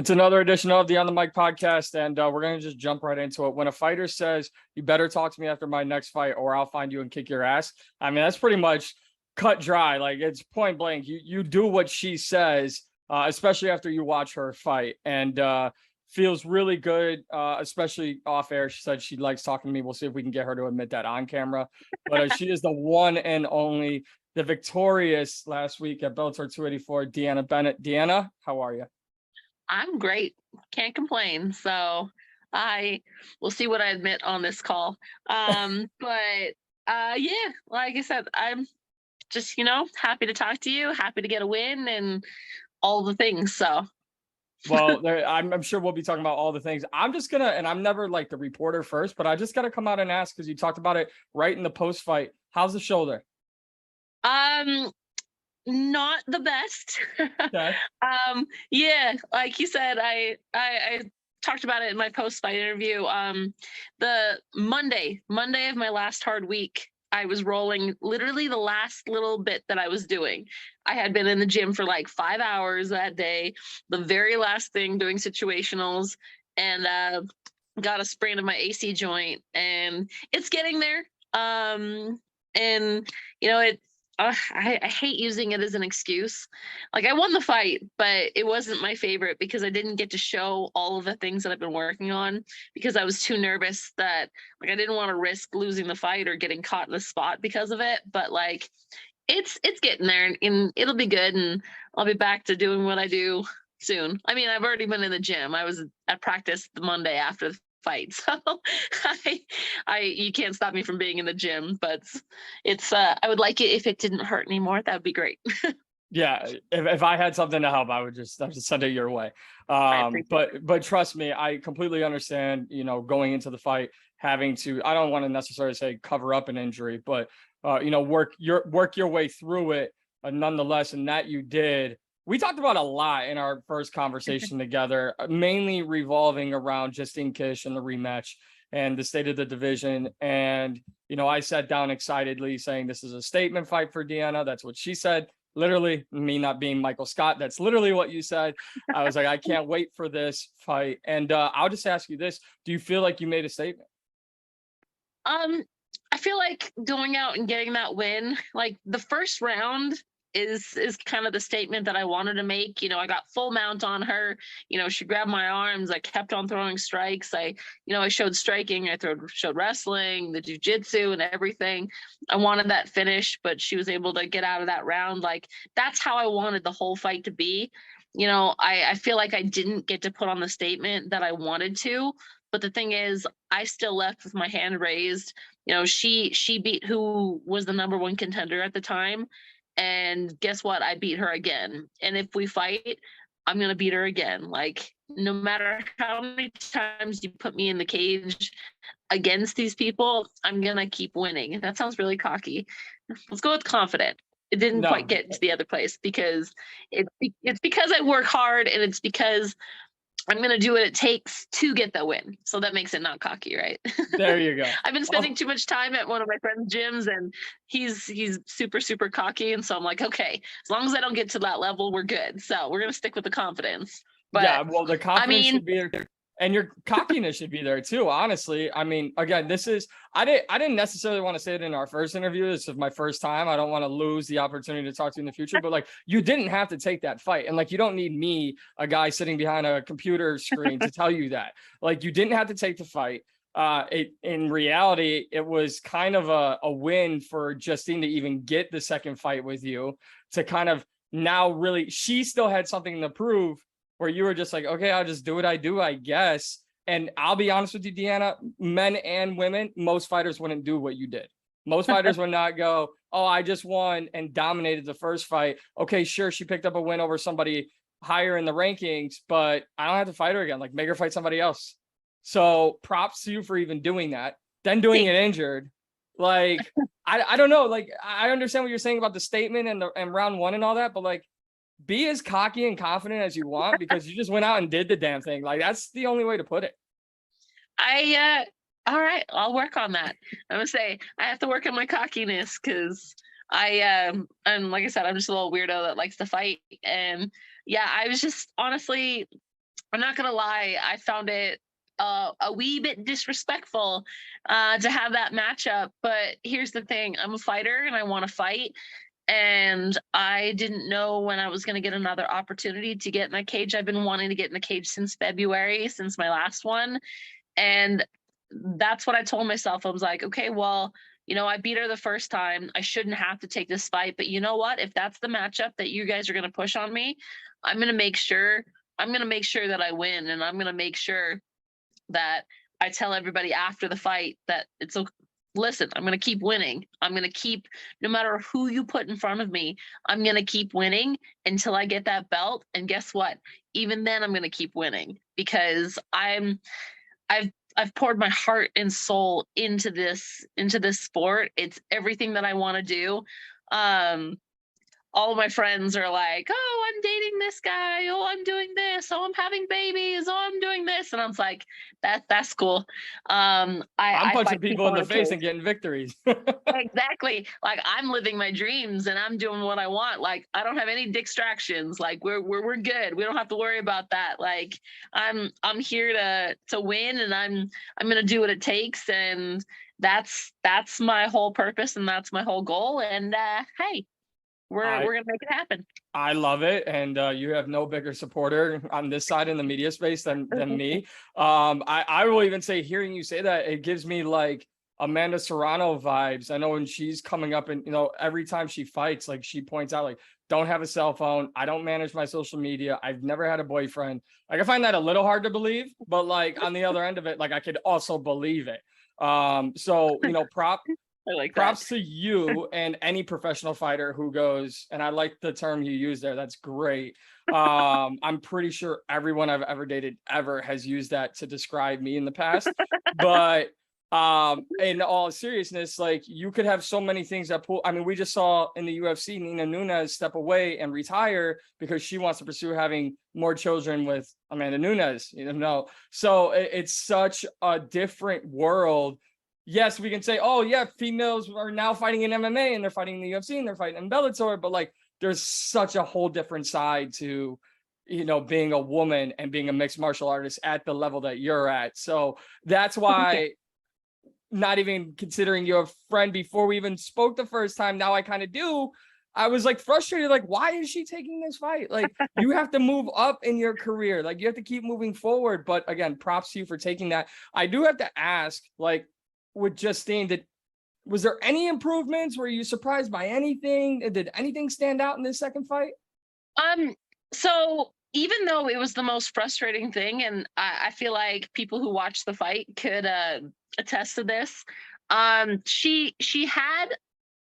It's another edition of the On the Mic podcast, and we're going to just jump right into it. When a fighter says, you better talk to me after my next fight or I'll find you and kick your ass, I mean, that's pretty much cut dry. Like, it's point blank. You do what she says, especially after you watch her fight, and feels really good, especially off air. She said she likes talking to me. We'll see if we can get her to admit that on camera. But she is the one and only, the victorious last week at Bellator 284, DeAnna Bennett. DeAnna, how are you? I'm great. Can't complain. So I will see what I admit on this call. Yeah, like I said, I'm just, happy to talk to you, happy to get a win and all the things. So well, I'm sure we'll be talking about all the things. I'm just gonna, and I'm never like the reporter first, but I just gotta come out and ask because you talked about it right in the post fight. How's the shoulder? Not the best. Okay. Yeah, like you said, I talked about it in my post-fight interview. The Monday of my last hard week, I was rolling literally the last little bit that I was doing. I had been in the gym for like 5 hours that day, the very last thing, doing situationals, and got a sprain of my AC joint, and it's getting there. I hate using it as an excuse. Like, I won the fight, but it wasn't my favorite because I didn't get to show all of the things that I've been working on because I was too nervous that, like, I didn't want to risk losing the fight or getting caught in the spot because of it. But like, it's getting there, and it'll be good, and I'll be back to doing what I do soon. I mean, I've already been in the gym. I was at practice the Monday after the fight, so you can't stop me from being in the gym. But it's I would like it if it didn't hurt anymore. That would be great. Yeah, if I had something to help, I would just send it your way. But trust me, I completely understand. Going into the fight, having to, I don't want to necessarily say cover up an injury, but work your way through it nonetheless, and that you did. We talked about a lot in our first conversation together, mainly revolving around Justine Kish and the rematch and the state of the division. And, I sat down excitedly saying this is a statement fight for DeAnna. That's what she said. Literally, me not being Michael Scott, that's literally what you said. I was like, I can't wait for this fight. And I'll just ask you this. Do you feel like you made a statement? I feel like going out and getting that win, like the first round, is kind of the statement that I wanted to make. I got full mount on her. She grabbed my arms. I kept on throwing strikes. I showed striking. I showed wrestling, the jiu-jitsu and everything. I wanted that finish, but she was able to get out of that round. Like, that's how I wanted the whole fight to be. I feel like I didn't get to put on the statement that I wanted to, but the thing is, I still left with my hand raised. She beat who was the number one contender at the time. And guess what? I beat her again. And if we fight, I'm going to beat her again. Like, no matter how many times you put me in the cage against these people, I'm going to keep winning. That sounds really cocky. Let's go with confident. It didn't quite get to the other place because it's because I work hard, and it's because I'm going to do what it takes to get the win. So that makes it not cocky, right? There you go. I've been spending too much time at one of my friend's gyms, and he's super, super cocky. And so I'm like, okay, as long as I don't get to that level, we're good. So we're going to stick with the confidence. But yeah, well, the confidence should be there, and your cockiness should be there too. Honestly, I mean, again, I didn't necessarily want to say it in our first interview. This is my first time. I don't want to lose the opportunity to talk to you in the future, but like, you didn't have to take that fight. And like, you don't need me, a guy sitting behind a computer screen, to tell you that. Like, you didn't have to take the fight. In reality, it was kind of a win for Justine to even get the second fight with you, to kind of now really, she still had something to prove, where you were just like, okay, I'll just do what I do, I guess. And I'll be honest with you, DeAnna, men and women, most fighters wouldn't do what you did. Most fighters would not go, oh, I just won and dominated the first fight. Okay, sure, she picked up a win over somebody higher in the rankings, but I don't have to fight her again. Like, make her fight somebody else. So props to you for even doing that. Then doing it injured. Like, I don't know. Like, I understand what you're saying about the statement and round one and all that, but like, be as cocky and confident as you want, because you just went out and did the damn thing. Like, that's the only way to put it. All right, I'll work on that. I'm gonna say I have to work on my cockiness, because and like I said, I'm just a little weirdo that likes to fight. And yeah, I was just honestly, I'm not gonna lie, I found it a wee bit disrespectful to have that matchup. But here's the thing: I'm a fighter and I want to fight, and I didn't know when I was going to get another opportunity to get in the cage. I've been wanting to get in the cage since February, since my last one, and that's what I told myself. I was like, okay, well, I beat her the first time. I shouldn't have to take this fight. But you know what? If that's the matchup that you guys are going to push on me, I'm going to make sure. I'm going to make sure that I win, and I'm going to make sure that I tell everybody after the fight that it's okay. Listen, I'm going to keep winning. I'm going to keep, no matter who you put in front of me, I'm going to keep winning until I get that belt. And guess what? Even then, I'm going to keep winning because I've poured my heart and soul into this sport. It's everything that I want to do. All of my friends are like, oh, I'm dating this guy. Oh, I'm doing this. Oh, I'm having babies. Oh, I'm doing this. And I'm like, that's cool. I'm punching people in the face and getting victories. Exactly. Like, I'm living my dreams and I'm doing what I want. Like, I don't have any distractions. Like, we're good. We don't have to worry about that. Like, I'm here to win, and I'm gonna do what it takes. And that's my whole purpose, and that's my whole goal. And hey, we're gonna make it happen. I love it, and you have no bigger supporter on this side in the media space than me. I will even say, hearing you say that, it gives me like Amanda Serrano vibes. I know when she's coming up, and every time she fights, like, she points out, like, don't have a cell phone. I don't manage my social media. I've never had a boyfriend. Like, I find that a little hard to believe, but like on the other end of it, like, I could also believe it. So props to you and any professional fighter who goes, and I like the term you use there. That's great. I'm pretty sure everyone I've ever dated ever has used that to describe me in the past. But in all seriousness, like, you could have so many things that pull. I mean, we just saw in the UFC, Nunes step away and retire because she wants to pursue having more children with Amanda Nunes, So it's such a different world. Yes, we can say, oh yeah, females are now fighting in MMA and they're fighting in the UFC and they're fighting in Bellator, but like, there's such a whole different side to, being a woman and being a mixed martial artist at the level that you're at. So that's why, not even considering you a friend before we even spoke the first time, now I kind of do. I was like frustrated, like, why is she taking this fight? Like, you have to move up in your career. Like, you have to keep moving forward. But again, props to you for taking that. I do have to ask, like, with Justine, was there any improvements? Were you surprised by anything? Did anything stand out in this second fight? So even though it was the most frustrating thing, and I feel like people who watched the fight could attest to this, she had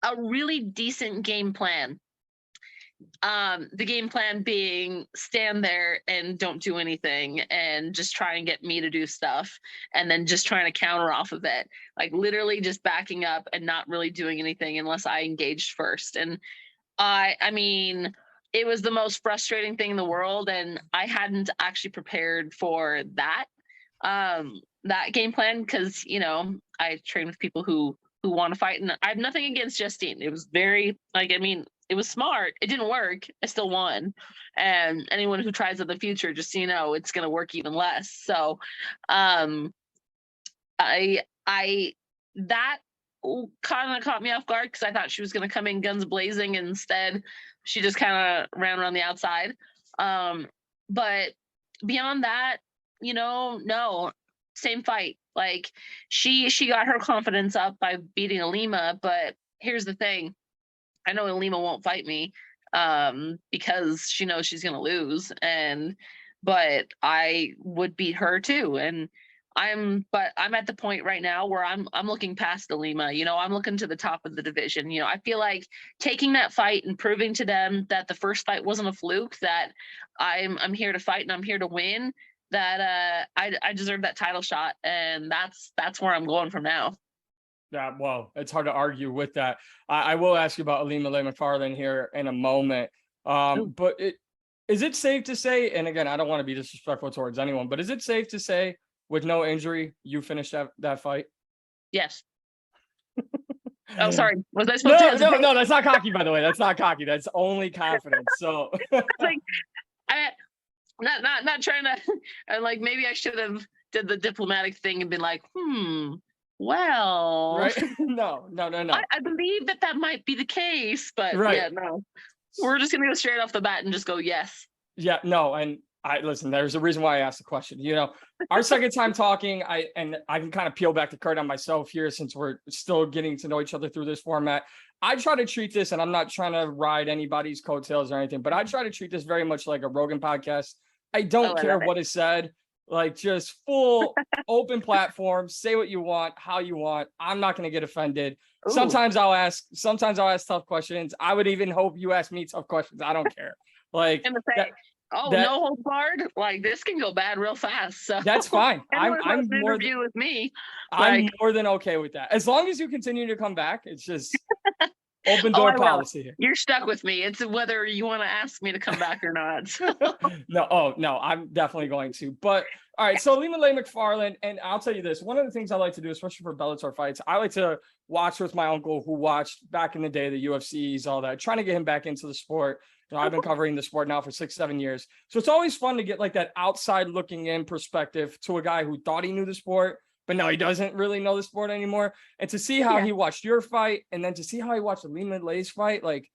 a really decent game plan. The game plan being stand there and don't do anything and just try and get me to do stuff, and then just trying to counter off of it, like literally just backing up and not really doing anything unless I engaged first. And I mean, it was the most frustrating thing in the world, and I hadn't actually prepared for that game plan, because I train with people who want to fight, and I have nothing against Justine. It was very, like, I mean, it was smart. It didn't work. I still won. And anyone who tries it in the future, just it's going to work even less. So that kind of caught me off guard, because I thought she was going to come in guns blazing. And instead, she just kind of ran around the outside. But beyond that, no, same fight. Like, she got her confidence up by beating Ilima. But here's the thing. I know Ilima won't fight me because she knows she's going to lose. But I would beat her too. And I'm at the point right now where I'm looking past Ilima. I'm looking to the top of the division. I feel like taking that fight and proving to them that the first fight wasn't a fluke, that I'm here to fight and I'm here to win, that I deserve that title shot. And that's where I'm going from now. Yeah, well, it's hard to argue with that. I will ask you about limaLei McFarlane here in a moment. But is it safe to say, and again, I don't want to be disrespectful towards anyone, but is it safe to say, with no injury, you finished that fight? Yes. Oh, sorry. Was I supposed to? No, that's not cocky, by the way. That's not cocky. That's only confidence. So not trying to, and like maybe I should have did the diplomatic thing and been like, well, Right? No. I believe that might be the case, but Right. yeah, no, we're just gonna go straight off the bat and just go yes. Yeah, no, and I listen, there's a reason why I asked the question. Our second time talking, I can kind of peel back the curtain on myself here since we're still getting to know each other through this format. I try to treat this, and I'm not trying to ride anybody's coattails or anything, but I try to treat this very much like a Rogan podcast. I don't care what is said, like just full open platform, say what you want, how you want. I'm not going to get offended. Ooh. Sometimes I'll ask tough questions. I would even hope you ask me tough questions. I don't care. Like, no hold barred. Like this can go bad real fast. So that's fine. I'm more than, with me. I'm more than okay with that. As long as you continue to come back, it's just open door policy here. You're stuck with me. It's whether you want to ask me to come back or not. No, I'm definitely going to. But all right, so limaLei McFarland, and I'll tell you this, one of the things I like to do, especially for Bellator fights, I like to watch with my uncle who watched back in the day, the UFCs, all that, trying to get him back into the sport. I've been covering the sport now for 6-7 years. So it's always fun to get like that outside looking in perspective to a guy who thought he knew the sport, but no, he doesn't really know the sport anymore. And to see how he watched your fight, and then to see how he watched limaLei's fight, like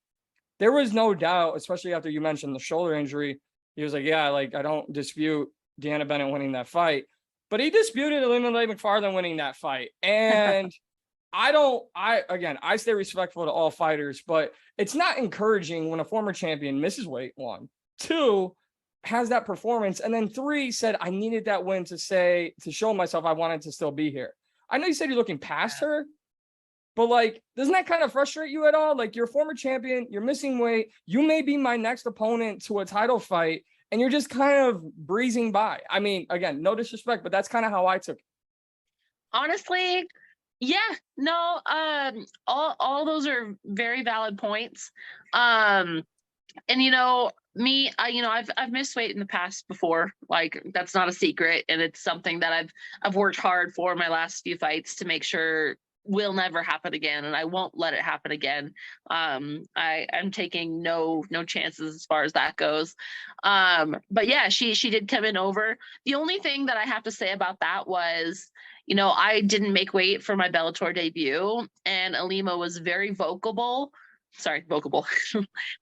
there was no doubt, especially after you mentioned the shoulder injury. He was like, yeah, like I don't dispute DeAnna Bennett winning that fight, but he disputed limaLei McFarland winning that fight. And I stay respectful to all fighters, but it's not encouraging when a former champion misses weight, 1, 2, has that performance, and then 3 said, I needed that win to show myself I wanted to still be here. I know you said you're looking past her, but like, doesn't that kind of frustrate you at all? Like, you're a former champion, you're missing weight, you may be my next opponent to a title fight, and you're just kind of breezing by. I mean, again, no disrespect, but that's kind of how I took it. Honestly, yeah, no, all those are very valid points. And me, I've missed weight in the past before. Like that's not a secret, and it's something that I've worked hard for my last few fights to make sure will never happen again, and I won't let it happen again. I'm taking no chances as far as that goes. But yeah, she did come in over. The only thing that I have to say about that was, I didn't make weight for my Bellator debut, and Alima was very vocal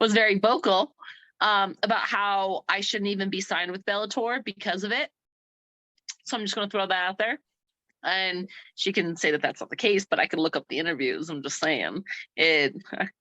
was very vocal about how I shouldn't even be signed with Bellator because of it. So I'm just going to throw that out there. And she can say that that's not the case, but I can look up the interviews. I'm just saying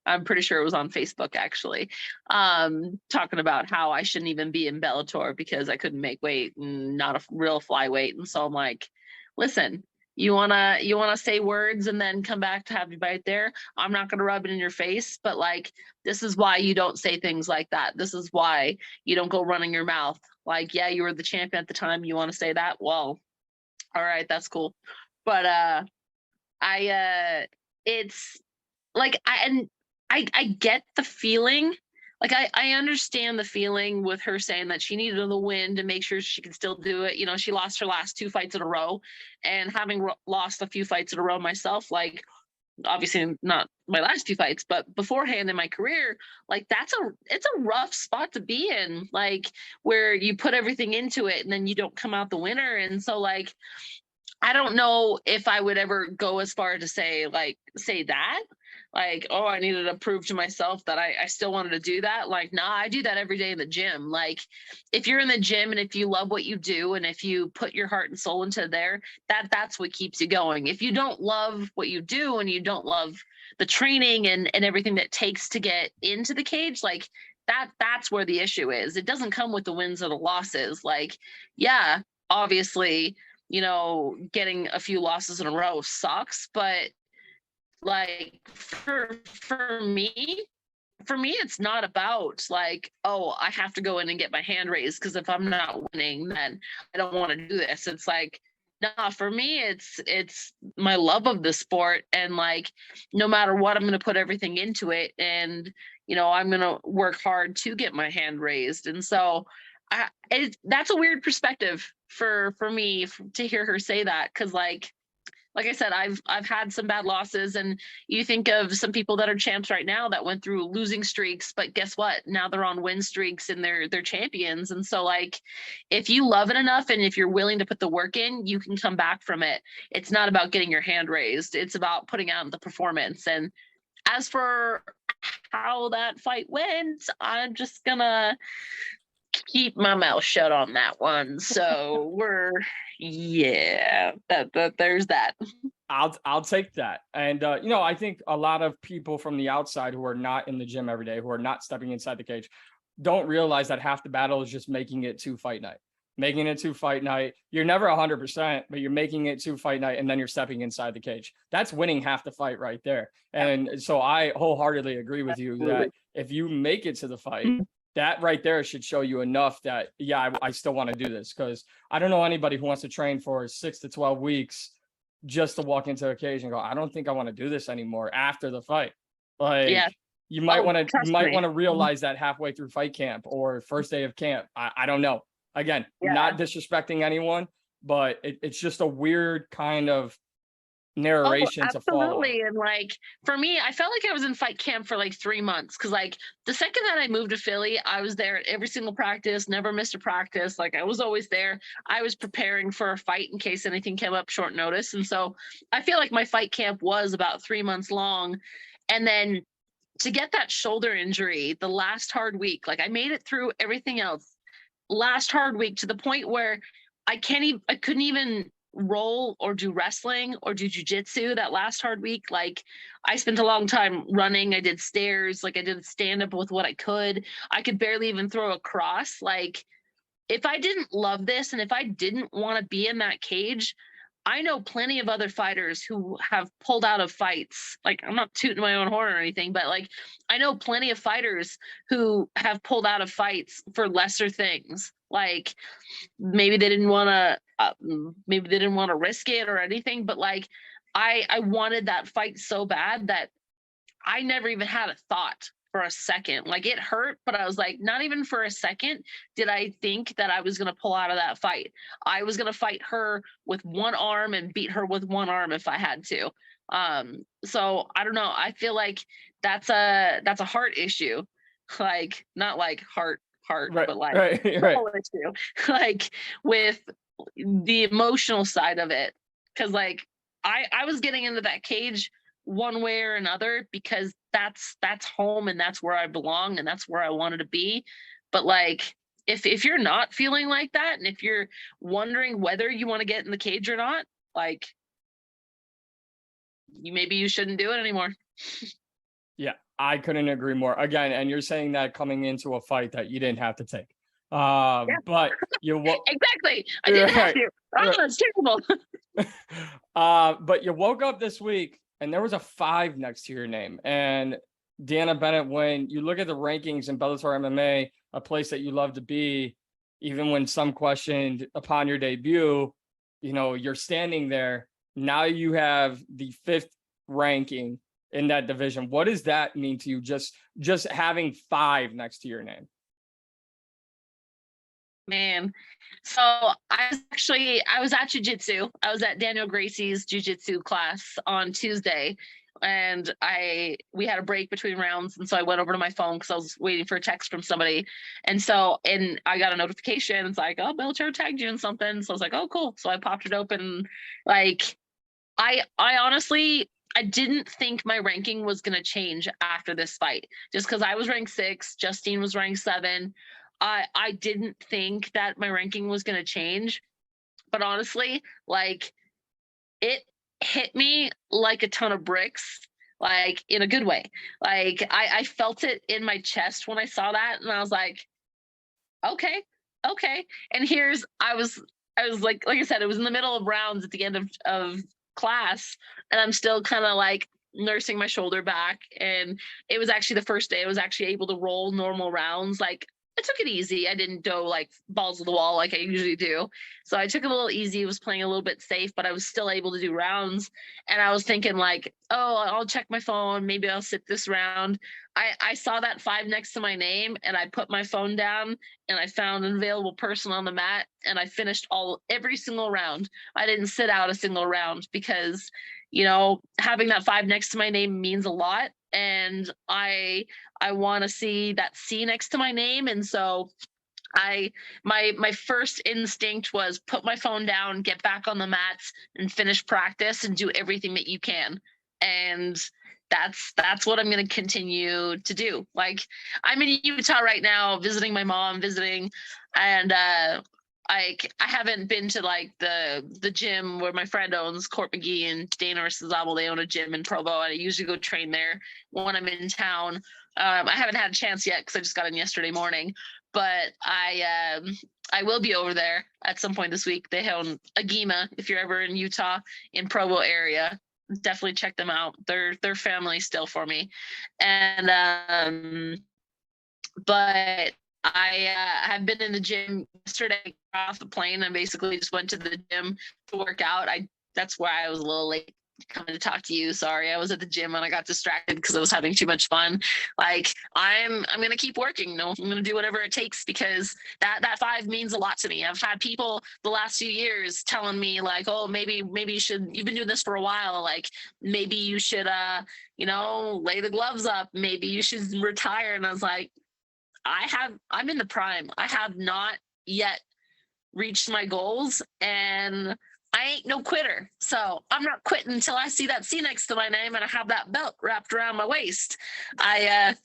I'm pretty sure it was on Facebook actually, talking about how I shouldn't even be in Bellator because I couldn't make weight and not a real flyweight. And so I'm like, listen, you wanna say words and then come back to have you right there. I'm not gonna rub it in your face, but like, this is why you don't say things like that. This is why you don't go running your mouth. Like, yeah, you were the champion at the time. You want to say that? Well, all right, that's cool. But it's like I get the feeling. Like I understand the feeling with her saying that she needed the win to make sure she could still do it. She lost her last 2 fights in a row, and having lost a few fights in a row myself, like obviously not my last 2 fights, but beforehand in my career, like it's a rough spot to be in, like where you put everything into it and then you don't come out the winner. And so like, I don't know if I would ever go as far to say that, like, oh, I needed to prove to myself that I still wanted to do that. Like, nah, I do that every day in the gym. Like, if you're in the gym and if you love what you do and if you put your heart and soul into there, that's what keeps you going. If you don't love what you do and you don't love the training and everything that takes to get into the cage, like that's where the issue is. It doesn't come with the wins or the losses. Like, yeah, obviously, getting a few losses in a row sucks, but like for me, it's not about like, oh, I have to go in and get my hand raised because if I'm not winning, then I don't want to do this. It's like, nah, for me, it's my love of the sport, and like, no matter what, I'm going to put everything into it, and I'm going to work hard to get my hand raised. And so that's a weird perspective for me to hear her say that, because like like I said, I've had some bad losses, and you think of some people that are champs right now that went through losing streaks, but guess what? Now they're on win streaks and they're champions. And so like, if you love it enough and if you're willing to put the work in, you can come back from it. It's not about getting your hand raised. It's about putting out the performance. And as for how that fight went, I'm just gonna keep my mouth shut on that one. So there's that. I'll take that. And you know, I think a lot of people from the outside who are not in the gym every day, who are not stepping inside the cage, don't realize that half the battle is just making it to fight night. Making it to fight night. You're never 100%, but you're making it to fight night, and then you're stepping inside the cage. That's winning half the fight right there. And so I wholeheartedly agree with you that if you make it to the fight, that right there should show you enough that, yeah, I still want to do this, because I don't know anybody who wants to train for 6 to 12 weeks just to walk into a cage and go, I don't think I want to do this anymore after the fight. Like, yeah. You might want to realize that halfway through fight camp or first day of camp. I don't know. Again, not disrespecting anyone, but it's just a weird kind of narration to follow. Absolutely. And like, for me, I felt like I was in fight camp for like 3 months, because like the second that I moved to Philly, I was there at every single practice, never missed a practice. Like I was always there. I was preparing for a fight in case anything came up short notice. And so I feel like my fight camp was about 3 months long. And then to get that shoulder injury, the last hard week, like I made it through everything else. Last hard week to the point where I couldn't even roll or do wrestling or do jujitsu that last hard week. Like I spent a long time running. I did stairs, like I did stand up with what I could. I could barely even throw a cross. Like if I didn't love this and if I didn't want to be in that cage, I know plenty of other fighters who have pulled out of fights. Like I'm not tooting my own horn or anything, but like I know plenty of fighters who have pulled out of fights for lesser things. Like maybe they didn't want to risk it or anything, but like I wanted that fight so bad that I never even had a thought for a second. Like it hurt, but I was like, not even for a second did I think that I was going to pull out of that fight. I was going to fight her with one arm and beat her with one arm if I had to. So I don't know. I feel like that's a heart issue. Like not like heart, right, but like right. Issue. Like with the emotional side of it. Cause like I was getting into that cage one way or another because that's home and that's where I belong and that's where I wanted to be. But like if you're not feeling like that and if you're wondering whether you want to get in the cage or not, like you shouldn't do it anymore. Yeah, I couldn't agree more. Again, and you're saying that coming into a fight that you didn't have to take. But you exactly. I didn't have to. Oh, that's terrible. But you woke up this week and there was a 5 next to your name. And DeAnna Bennett, when you look at the rankings in Bellator MMA, a place that you love to be, even when some questioned upon your debut, you know, you're standing there. Now you have the 5th ranking in that division. What does that mean to you? Just having 5 next to your name? Man, so I was at jiu-jitsu. I was at Daniel Gracie's jiu-jitsu class on Tuesday, and we had a break between rounds, and so I went over to my phone because I was waiting for a text from somebody, and I got a notification. It's like, oh, Bellator tagged you in something. So I was like, oh, cool. So I popped it open. Like, I honestly, I didn't think my ranking was gonna change after this fight, just because I was ranked 6, Justine was ranked 7. I didn't think that my ranking was going to change, but honestly, like it hit me like a ton of bricks, like in a good way. Like I felt it in my chest when I saw that. And I was like, okay. And I was like I said, it was in the middle of rounds at the end of class. And I'm still kind of like nursing my shoulder back. And it was actually the first day I was actually able to roll normal rounds. Like I took it easy. I didn't go like balls to the wall like I usually do. So I took it a little easy, was playing a little bit safe, but I was still able to do rounds. And I was thinking like, oh, I'll check my phone. Maybe I'll sit this round. I saw that 5 next to my name and I put my phone down and I found an available person on the mat and I finished every single round. I didn't sit out a single round because, having that 5 next to my name means a lot. And I want to see that C next to my name. And so my first instinct was put my phone down, get back on the mats and finish practice and do everything that you can. And that's what I'm going to continue to do. Like, I'm in Utah right now, visiting my mom, and I haven't been to like the gym where my friend owns, Court McGee and Dana Rizabal. They own a gym in Provo, and I usually go train there when I'm in town. I haven't had a chance yet because I just got in yesterday morning, but I will be over there at some point this week. They own Agima. If you're ever in Utah, in Provo area, definitely check them out. They're family still for me, and but I have been in the gym yesterday off the plane. I basically just went to the gym to work out. That's why I was a little late coming to talk to you. Sorry, I was at the gym and I got distracted because I was having too much fun. Like, I'm gonna keep working. I'm gonna do whatever it takes because that 5 means a lot to me. I've had people the last few years telling me like, oh, maybe you should. You've been doing this for a while. Like, maybe you should lay the gloves up. Maybe you should retire. And I was like, I'm in the prime. I have not yet reached my goals and I ain't no quitter. So I'm not quitting until I see that C next to my name and I have that belt wrapped around my waist. I'm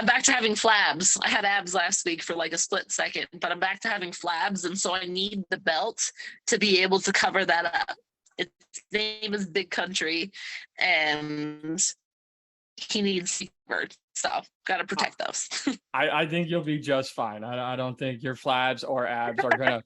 back to having flabs. I had abs last week for like a split second, but I'm back to having flabs. And so I need the belt to be able to cover that up. Its name is Big Country and he needs to be covered. So got to protect those. I think you'll be just fine. I don't think your flabs or abs are gonna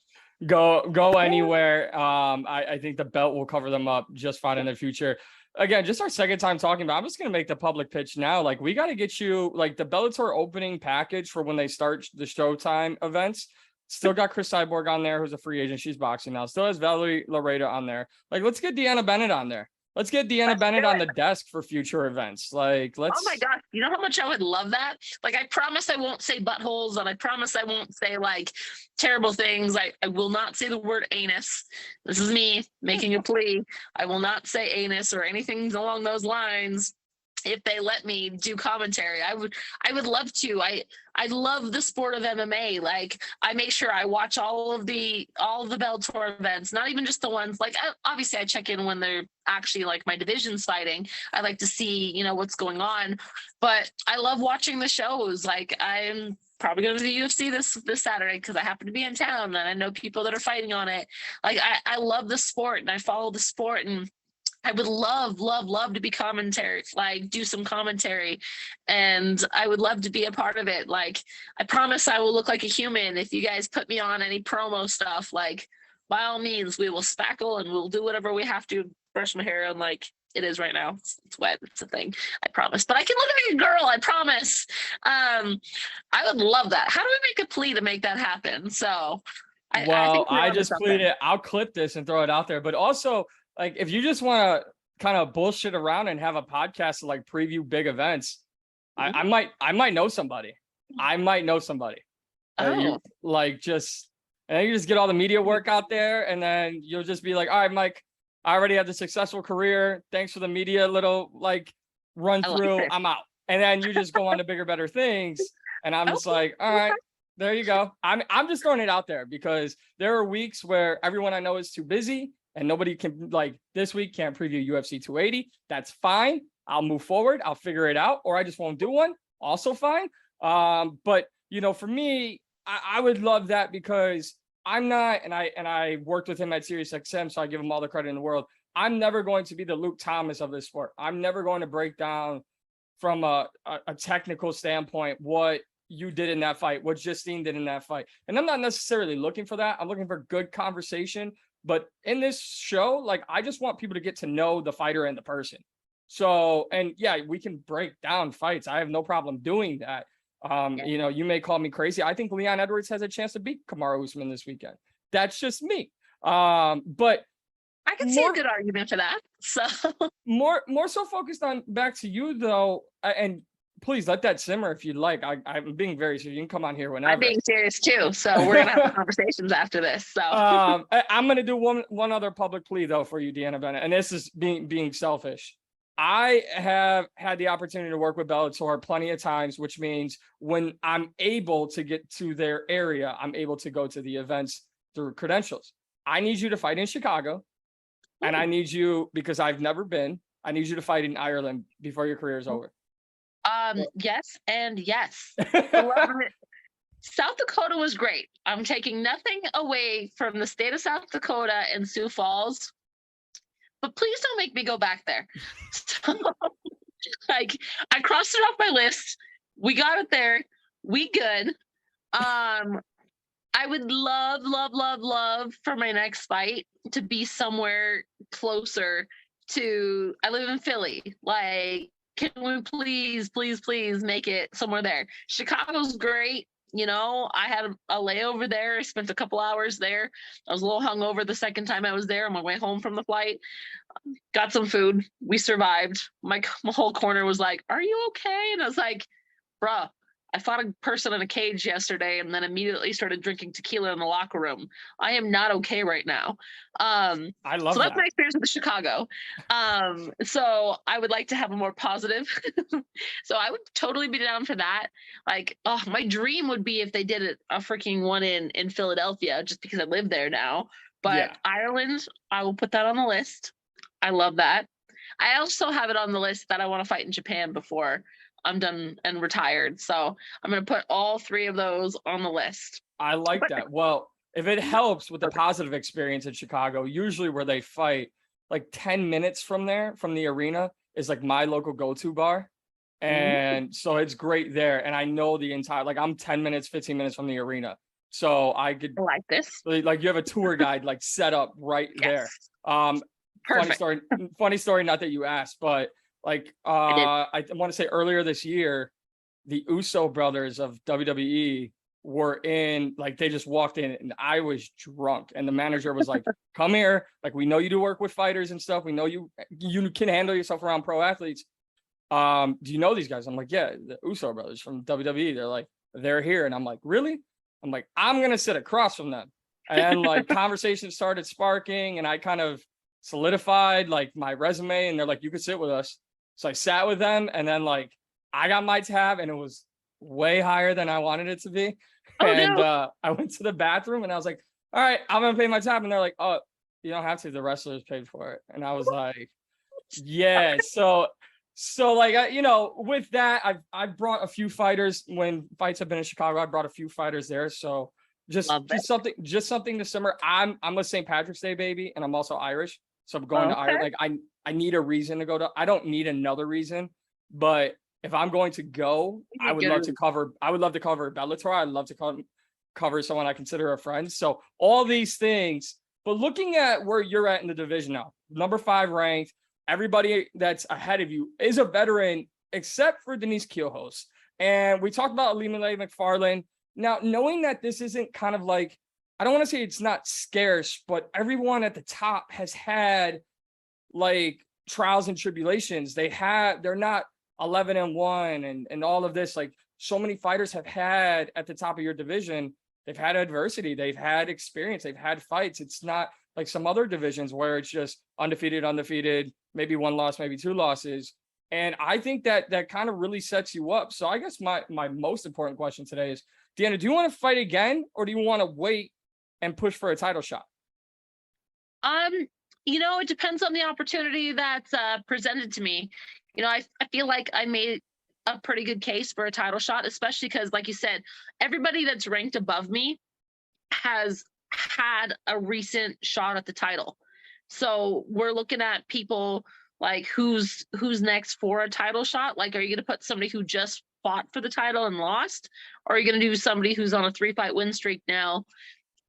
go anywhere. I think the belt will cover them up just fine in the future. Again, just our second time talking about. I'm just gonna make the public pitch now. Like, we got to get you like the Bellator opening package for when they start the Showtime events. Still got Chris Cyborg on there, who's a free agent. She's boxing now. Still has Valerie Laredo on there. Like, let's get DeAnna Bennett on there. Let's get DeAnna Bennett on the desk for future events. Like, let's. Oh my gosh, you know how much I would love that? Like, I promise I won't say buttholes, and I promise I won't say like terrible things. I will not say the word anus. This is me making a plea. I will not say anus or anything along those lines. If they let me do commentary, I would love to. I love the sport of MMA. Like, I make sure I watch all of the Bellator events, not even just the ones like, obviously I check in when they're actually like my division's fighting. I like to see, what's going on, but I love watching the shows. Like, I'm probably going to the UFC this Saturday because I happen to be in town and I know people that are fighting on it. Like, I love the sport and I follow the sport, and I would love to be commentary, like do some commentary, and I would love to be a part of it. Like, I promise I will look like a human. If you guys put me on any promo stuff, like, by all means, we will spackle and we'll do whatever we have to. Brush my hair on like it is right now. It's wet. It's a thing. I promise. But I can look like a girl. I promise. I would love that. How do we make a plea to make that happen? So, I just pleaded. I'll clip this and throw it out there. But also, like, if you just want to kind of bullshit around and have a podcast to like preview big events, I might know somebody. I might know somebody. Oh. And then you just get all the media work out there, and then you'll just be like, all right, Mike, I already had the successful career. Thanks for the media little like run through. I'm out. And then you just go on to bigger, better things. And I'm just like, all right, there you go. I'm just throwing it out there because there are weeks where everyone I know is too busy. And nobody can, like, this week can't preview UFC 280. That's fine. I'll move forward. I'll figure it out, or I just won't do one. Also fine. But for me, I would love that because I'm not, and I worked with him at SiriusXM, so I give him all the credit in the world. I'm never going to be the Luke Thomas of this sport. I'm never going to break down from a technical standpoint what you did in that fight, what Justine did in that fight. And I'm not necessarily looking for that. I'm looking for good conversation. But in this show, like, I just want people to get to know the fighter and the person. So, and yeah, we can break down fights. I have no problem doing that. You know, you may call me crazy. I think Leon Edwards has a chance to beat Kamaru Usman this weekend. That's just me. But I can see a good argument for that. So more so focused on back to you though, and please let that simmer if you'd like. I'm being very serious. You can come on here whenever. I'm being serious too. So we're gonna have conversations after this. So I'm gonna do one other public plea though for you, DeAnna Bennett, and this is being selfish. I have had the opportunity to work with Bellator plenty of times, which means when I'm able to get to their area, I'm able to go to the events through credentials. I need you to fight in Chicago. And I need you, because I've never been, I need you to fight in Ireland before your career is over. Yes and yes. South Dakota was great. I'm taking nothing away from the state of South Dakota and Sioux Falls, but please don't make me go back there. So, like, I crossed it off my list. We got it there. We good. I would love for my next fight to be somewhere closer to, I live in Philly. Like, can we please make it somewhere there? Chicago's great. You know, I had a layover there. I spent a couple hours there. I was a little hungover the second time I was there on my way home from the flight. Got some food. We survived. My whole corner was like, "Are you okay?" And I was like, "Bruh, I fought a person in a cage yesterday and then immediately started drinking tequila in the locker room. I am not okay right now." I love so that's my experience with Chicago. So I would like to have a more positive. So I would totally be down for that. Like, oh, my dream would be if they did a freaking one in Philadelphia, just because I live there now. But yeah. Ireland, I will put that on the list. I love that. I also have it on the list that I want to fight in Japan before I'm done and retired. So I'm going to put all three of those on the list. I like that. Well, if it helps with the positive experience in Chicago, usually where they fight, like 10 minutes from there, from the arena, is like my local go-to bar. And so it's great there. And I know the entire, like I'm 10 minutes, 15 minutes from the arena. So I could like this. Like you have a tour guide like set up right there. Perfect. Funny story, not that you asked, but like I want to say earlier this year, the Uso brothers of WWE were in, like they just walked in and I was drunk and the manager was like, "Come here, like we know you do work with fighters and stuff. We know you can handle yourself around pro athletes. Do you know these guys?" I'm like, "Yeah, the Uso brothers from WWE." They're like, "They're here." And I'm like, "Really?" I'm like, "I'm gonna sit across from them." And like conversations started sparking and I kind of solidified like my resume and they're like, "You could sit with us." So I sat with them and then like I got my tab and it was way higher than I wanted it to be. I went to the bathroom and I was like, "All right, I'm gonna pay my tab." And they're like, "Oh, you don't have to. The wrestlers paid for it." And I was like, "Yeah." So like, you know, with that, I've brought a few fighters when fights have been in Chicago. I brought a few fighters there. So just something to simmer. I'm a St. Patrick's Day baby and I'm also Irish. So I'm going to Ireland. Like I need a reason to go to. I don't need another reason, but if I'm going to go, I would love to cover Bellator. I'd love to cover someone I consider a friend. So all these things. But looking at where you're at in the division now, number 5 ranked. Everybody that's ahead of you is a veteran, except for Denise Keelhouse. And we talked about limaLei McFarland. Now, knowing that this isn't kind of like, I don't want to say it's not scarce, but everyone at the top has had like trials and tribulations. They're not 11-1 and all of this. Like so many fighters have had at the top of your division, they've had adversity, they've had experience, they've had fights. It's not like some other divisions where it's just undefeated, maybe 1 loss, maybe 2 losses. And I think that kind of really sets you up. So I guess my most important question today is, DeAnna, do you want to fight again or do you want to wait and push for a title shot? You know, it depends on the opportunity that's presented to me. You know, I feel like I made a pretty good case for a title shot, especially because, like you said, everybody that's ranked above me has had a recent shot at the title. So we're looking at people like who's next for a title shot. Like, are you going to put somebody who just fought for the title and lost? Or are you going to do somebody who's on a 3-fight win streak now,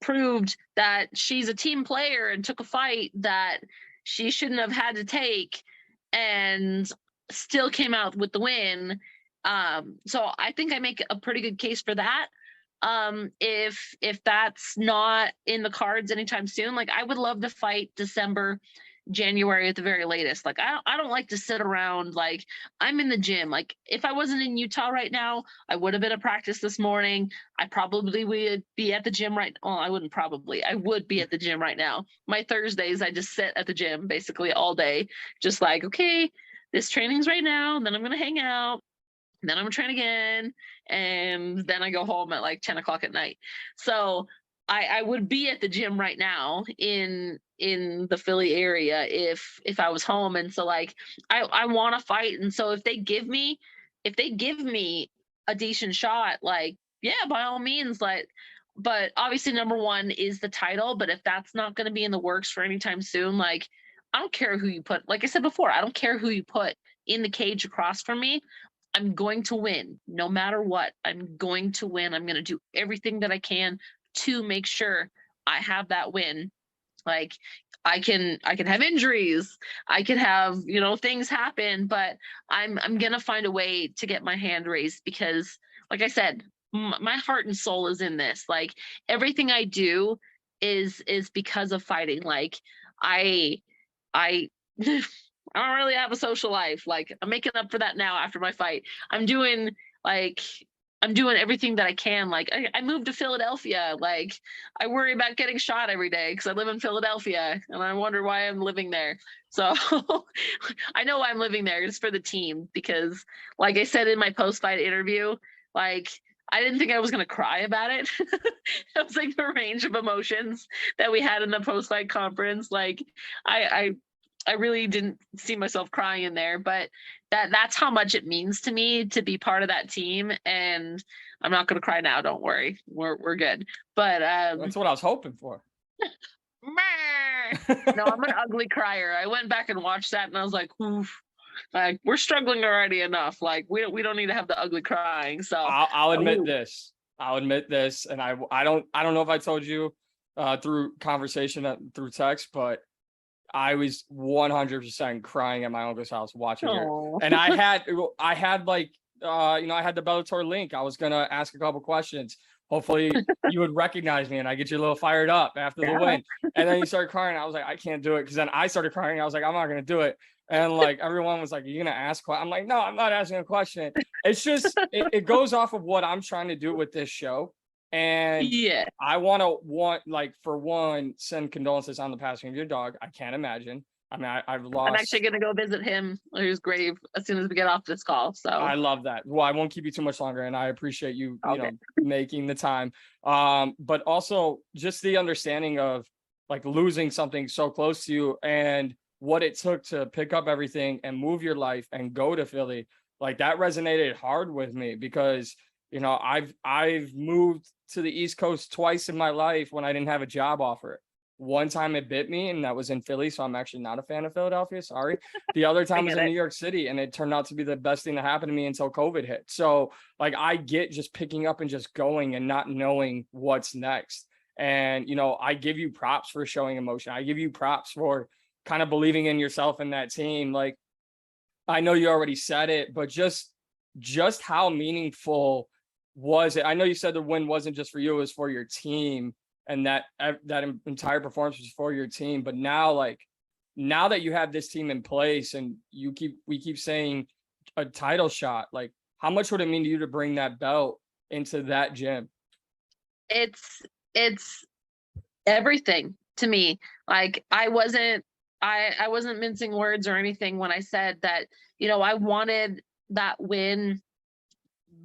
proved that she's a team player and took a fight that she shouldn't have had to take and still came out with the win So I think I make a pretty good case for that. If that's not in the cards anytime soon, like I would love to fight December, January at the very latest. Like I don't like to sit around. Like I'm in the gym. Like if I wasn't in Utah right now, I would have been at practice this morning. I probably would be at the gym right. Well, I wouldn't probably. I would be at the gym right now. My Thursdays, I just sit at the gym basically all day, just like, okay, this training's right now, and then I'm gonna hang out. And then I'm gonna train again, and then I go home at like 10 o'clock at night. So I would be at the gym right now in the Philly area if I was home. And so like I want to fight. And so if they give me a decent shot, like yeah, by all means, like, but obviously number one is the title. But if that's not going to be in the works for anytime soon, like I don't care who you put, like I said before, I don't care who you put in the cage across from me. I'm going to win no matter what. I'm going to win. I'm going to do everything that I can to make sure I have that win. Like I can have injuries. I can have, things happen, but I'm going to find a way to get my hand raised because like I said, my heart and soul is in this. Like everything I do is because of fighting. Like I I don't really have a social life. Like I'm making up for that now after my fight. I'm doing everything that I can. Like I moved to Philadelphia. Like I worry about getting shot every day because I live in Philadelphia and I wonder why I'm living there. So I know why I'm living there. It's for the team because like I said in my post-fight interview, like I didn't think I was going to cry about it. It was like the range of emotions that we had in the post-fight conference. Like I really didn't see myself crying in there, but that's how much it means to me to be part of that team. And I'm not going to cry now. Don't worry. We're good. But that's what I was hoping for. No, I'm an ugly crier. I went back and watched that and I was like, oof, like we're struggling already enough. Like we don't need to have the ugly crying. So I'll admit this. And I don't know if I told you through conversation through text, but I was 100% crying at my uncle's house watching it. And I had like, I had the Bellator link. I was going to ask a couple questions. Hopefully you would recognize me and I get you a little fired up after the win. And then you started crying. I was like, I can't do it. Cause then I started crying. I was like, I'm not going to do it. And like, everyone was like, are you going to ask? I'm like, no, I'm not asking a question. It's just, it goes off of what I'm trying to do with this show. And yeah, I for one, send condolences on the passing of your dog. I can't imagine. I mean, I've lost. I'm actually going to go visit him or his grave as soon as we get off this call. So I love that. Well, I won't keep you too much longer, and I appreciate you, making the time. But also just the understanding of like losing something so close to you and what it took to pick up everything and move your life and go to Philly. Like that resonated hard with me because I've moved to the East Coast twice in my life when I didn't have a job offer. One time it bit me, and that was in Philly, so I'm actually not a fan of Philadelphia. Sorry. The other time was in New York City, and it turned out to be the best thing that happened to me until COVID hit. So, like, I get just picking up and just going and not knowing what's next. And, I give you props for showing emotion. I give you props for kind of believing in yourself and that team. Like, I know you already said it, but just how meaningful was it? I know you said the win wasn't just for you, it was for your team, and that entire performance was for your team. But now that you have this team in place and we keep saying a title shot, like how much would it mean to you to bring that belt into that gym? It's everything to me. Like I wasn't mincing words or anything when I said that, I wanted that win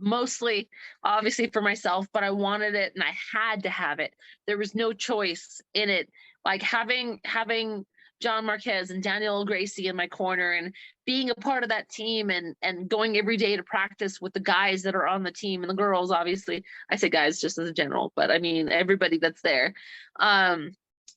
mostly obviously for myself, but I wanted it and I had to have it. There was no choice in it. Like having John Marquez and Daniel Gracie in my corner and being a part of that team and going every day to practice with the guys that are on the team and the girls, obviously. I say guys just as a general, but I mean everybody that's there.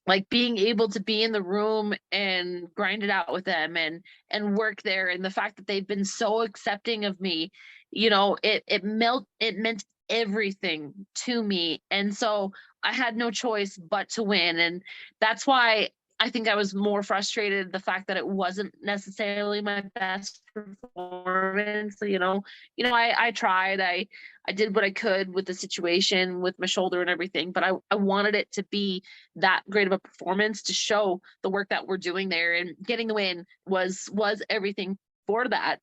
Like being able to be in the room and grind it out with them and work there, and the fact that they've been so accepting of me, it meant everything to me. And so I had no choice but to win. And that's why I think I was more frustrated the fact that it wasn't necessarily my best performance. I tried. I did what I could with the situation with my shoulder and everything, but I wanted it to be that great of a performance to show the work that we're doing there, and getting the win was everything for that.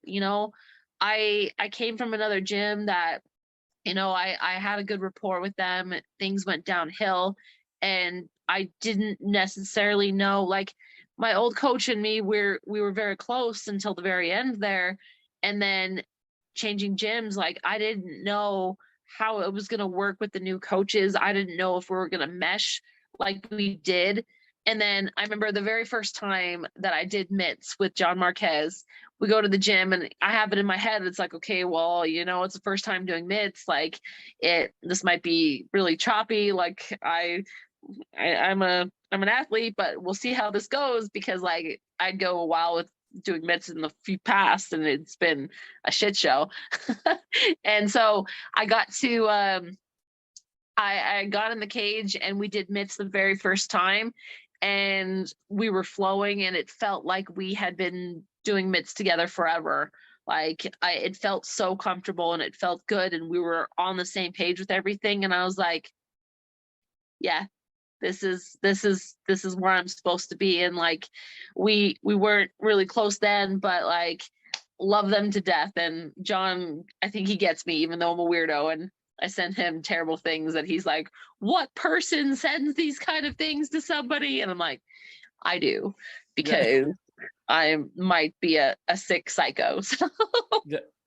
I came from another gym that, I had a good rapport with them. Things went downhill, and I didn't necessarily know, like, my old coach and me, we were very close until the very end there. And then changing gyms, like, I didn't know how it was going to work with the new coaches. I didn't know if we were going to mesh like we did. And then I remember the very first time that I did mitts with John Marquez, we go to the gym and I have it in my head. It's like, okay, well, it's the first time doing mitts. Like, this might be really choppy. Like, I'm an athlete, but we'll see how this goes, because like I'd go a while with doing mitts in the few past and it's been a shit show. And so I got to I got in the cage and we did mitts the very first time, and we were flowing, and it felt like we had been doing mitts together forever. Like, it felt so comfortable and it felt good, and we were on the same page with everything. And I was like, yeah, this is where I'm supposed to be. And like, we weren't really close then, but like, love them to death. And John, I think he gets me, even though I'm a weirdo, and I send him terrible things that he's like, what person sends these kind of things to somebody? And I'm like, I do, because I might be a sick psycho. So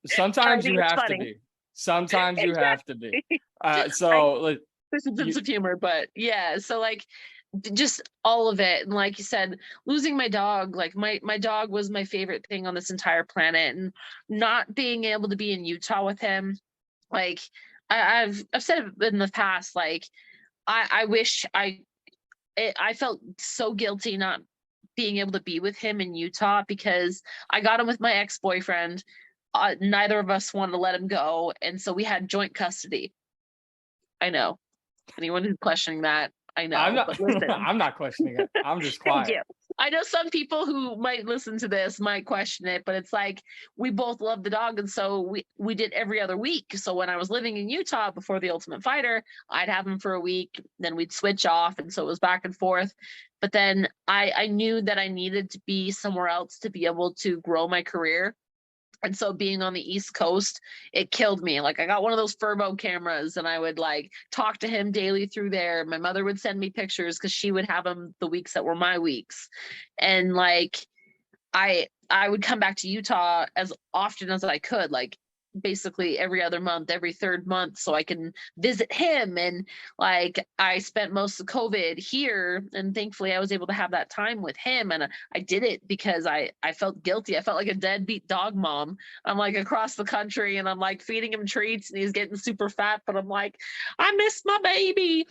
sometimes you have to be. Sometimes you have to be. So there's a sense of humor, but yeah. So like, just all of it. And like you said, losing my dog, like my dog was my favorite thing on this entire planet, and not being able to be in Utah with him. Like, I've said it in the past, like, I wish I felt so guilty not being able to be with him in Utah, because I got him with my ex-boyfriend. Neither of us wanted to let him go, and so we had joint custody. I know. Anyone who's questioning that, I know. I'm not, but listen. I'm not questioning it. I'm just quiet. Thank you. I know some people who might listen to this might question it, but it's like, we both love the dog, and so we did every other week. So when I was living in Utah before The Ultimate Fighter, I'd have him for a week, then we'd switch off, and so it was back and forth. But then I knew that I needed to be somewhere else to be able to grow my career. And so being on the East Coast, it killed me. Like, I got one of those Furbo cameras, and I would like talk to him daily through there. My mother would send me pictures because she would have him the weeks that were my weeks. And like, I would come back to Utah as often as I could, like basically every other month, every third month, so I can visit him. And like, I spent most of COVID here, and thankfully I was able to have that time with him. And I did it because I felt guilty. I felt like a deadbeat dog mom. I'm like across the country, and I'm like feeding him treats, and he's getting super fat, but I'm like, I miss my baby.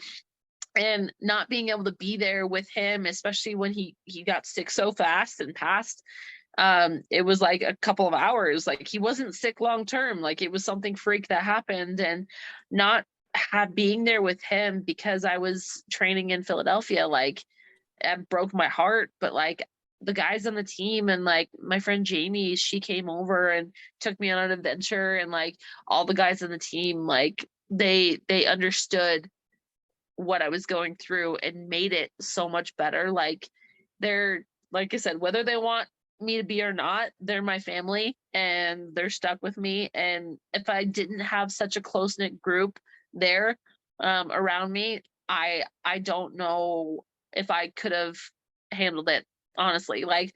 And not being able to be there with him, especially when he got sick so fast and passed, it was like a couple of hours. Like, he wasn't sick long term, like it was something freak that happened. And not being there with him because I was training in Philadelphia, like, it broke my heart. But like, the guys on the team, and like my friend Jamie, she came over and took me on an adventure, and like all the guys on the team, like they understood what I was going through and made it so much better. Like, they're, like I said, whether they want me to be or not, they're my family, and they're stuck with me. And if I didn't have such a close-knit group there around me, I don't know if I could have handled it, honestly. Like,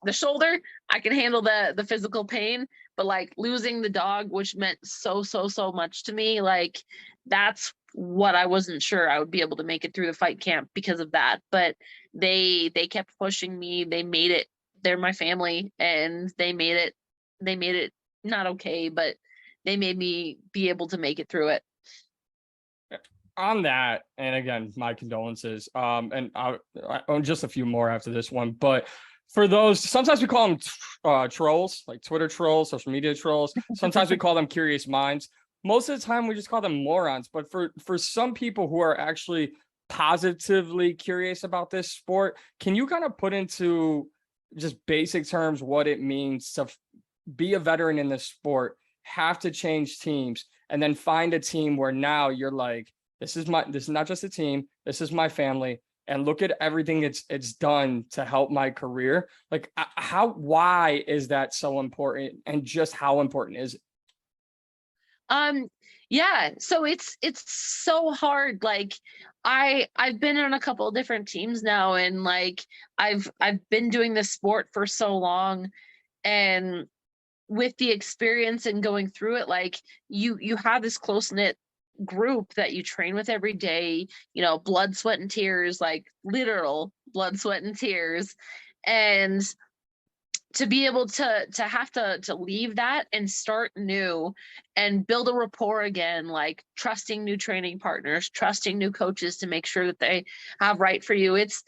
the shoulder, I can handle the physical pain, but like losing the dog, which meant so much to me, like, that's what I wasn't sure I would be able to make it through the fight camp because of that. But they kept pushing me. They made it. They're my family, and they made it not okay, but they made me be able to make it through it. On that, and again, my condolences. And I own just a few more after this one, but for those, sometimes we call them trolls, like Twitter trolls, social media trolls. Sometimes we call them curious minds. Most of the time, we just call them morons. But for some people who are actually positively curious about this sport. Can you kind of put into just basic terms what it means to be a veteran in this sport, have to change teams, and then find a team where now you're like, this is not just a team, this is my family, and look at everything it's done to help my career. Like, why is that so important, and just how important is it? Yeah, so it's so hard. Like I've been on a couple of different teams now, and like I've been doing this sport for so long, and with the experience and going through it, like you have this close knit group that you train with every day, blood, sweat, and tears, like literal blood, sweat, and tears. And to be able to have to leave that and start new and build a rapport again, like trusting new training partners, trusting new coaches to make sure that they have right for you, it's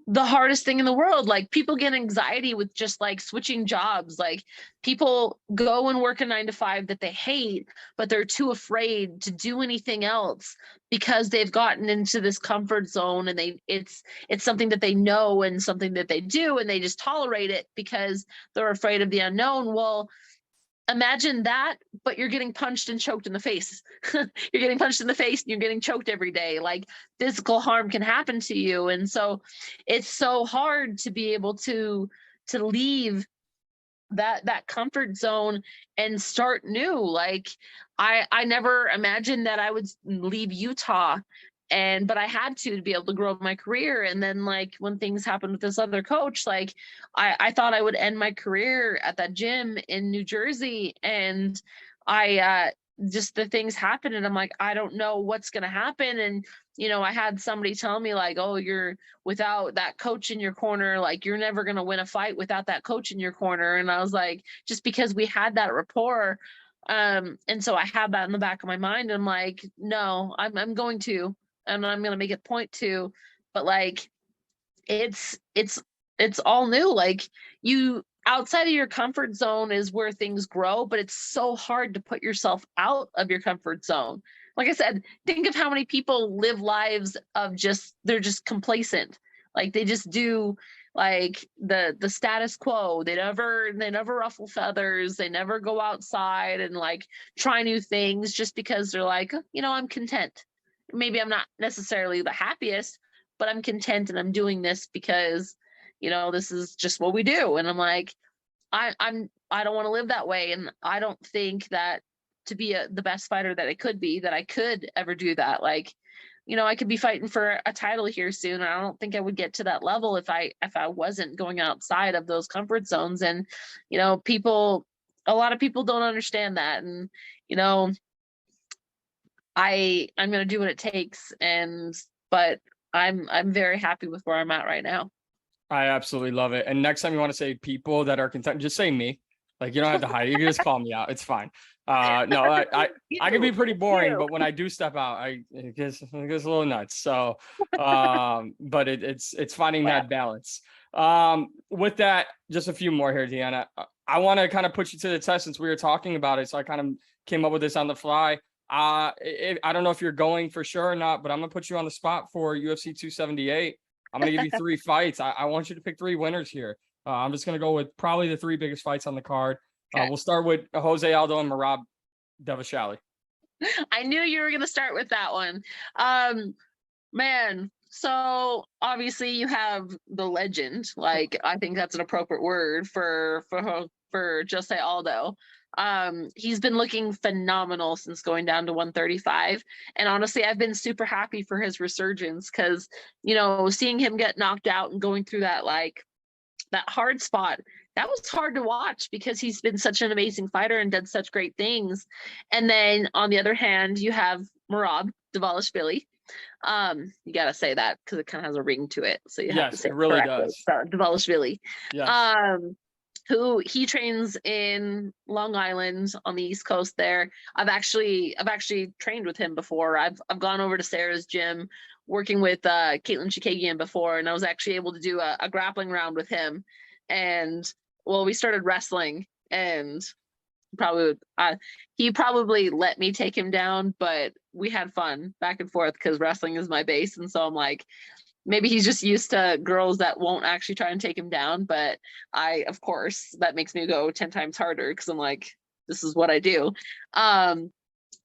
the hardest thing in the world. Like, people get anxiety with just like switching jobs. Like, people go and work a 9 to 5 that they hate, but they're too afraid to do anything else because they've gotten into this comfort zone, and it's something that they know and something that they do, and they just tolerate it because they're afraid of the unknown. Well, imagine that, but you're getting punched and choked in the face. You're getting punched in the face and you're getting choked every day. Like, physical harm can happen to you. And so it's so hard to be able to leave that comfort zone and start new. Like, I never imagined that I would leave Utah, but I had to be able to grow my career. And then, like, when things happened with this other coach, like I thought I would end my career at that gym in New Jersey, and I just, the things happened, and I'm like, I don't know what's gonna happen. And I had somebody tell me, like, oh, you're without that coach in your corner, like you're never gonna win a fight without that coach in your corner. And I was like, just because we had that rapport. And so I had that in the back of my mind. And I'm like, no, I'm going to, and I'm going to make it point to, but like, it's all new. Like, you, outside of your comfort zone is where things grow, but it's so hard to put yourself out of your comfort zone. Like I said, think of how many people live lives of they're just complacent. Like, they just do like the status quo. They never ruffle feathers. They never go outside and like try new things just because they're like, I'm content. Maybe I'm not necessarily the happiest, but I'm content, and I'm doing this because, this is just what we do. And I'm like, I don't want to live that way. And I don't think that to be the best fighter that I could be, that I could ever do that. Like, I could be fighting for a title here soon. And I don't think I would get to that level if I wasn't going outside of those comfort zones. And, a lot of people don't understand that. And, I'm going to do what it takes. But I'm very happy with where I'm at right now. I absolutely love it. And next time you want to say people that are content, just say me. Like, you don't have to hide. You can just call me out. It's fine. No, I can be pretty boring, but when I do step out, it gets a little nuts. So, but it's finding that balance. With that, just a few more here, DeAnna. I want to kind of put you to the test since we were talking about it. So I kind of came up with this on the fly. I don't know if you're going for sure or not, but I'm gonna put you on the spot for UFC 278. I'm gonna give you 3 fights. I want you to pick 3 winners here. I'm just gonna go with probably the 3 biggest fights on the card. Okay. We'll start with Jose Aldo and Merab Devashali. I knew you were gonna start with that one. Man, so obviously you have the legend. Like, I think that's an appropriate word for Jose Aldo. He's been looking phenomenal since going down to 135. And honestly, I've been super happy for his resurgence because, seeing him get knocked out and going through that, like, that hard spot, that was hard to watch because he's been such an amazing fighter and done such great things. And then on the other hand, you have Merab Dvalishvili. You got to say that because it kind of has a ring to it. So you have to say it really does. Dvalishvili. Yes. Who he trains in Long Island on the East Coast there. I've actually trained with him before. I've gone over to Sarah's gym working with Caitlin Chikagian before, and I was actually able to do a grappling round with him. And well, we started wrestling, and he probably let me take him down, but we had fun back and forth because wrestling is my base. And so I'm like, maybe he's just used to girls that won't actually try and take him down. But of course, that makes me go 10 times harder because I'm like, this is what I do.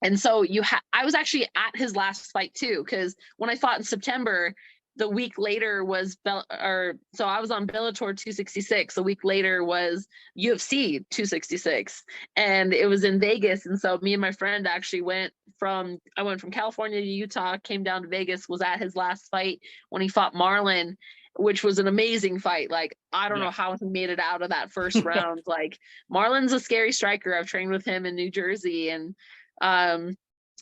And so I was actually at his last fight too, because when I fought in September, the week later was so I was on Bellator 266. A week later was UFC 266, and it was in Vegas. And so me and my friend actually went from California to Utah, came down to Vegas, was at his last fight when he fought Marlon, which was an amazing fight. Like, I don't know how he made it out of that first round. Like, Marlon's a scary striker. I've trained with him in New Jersey, and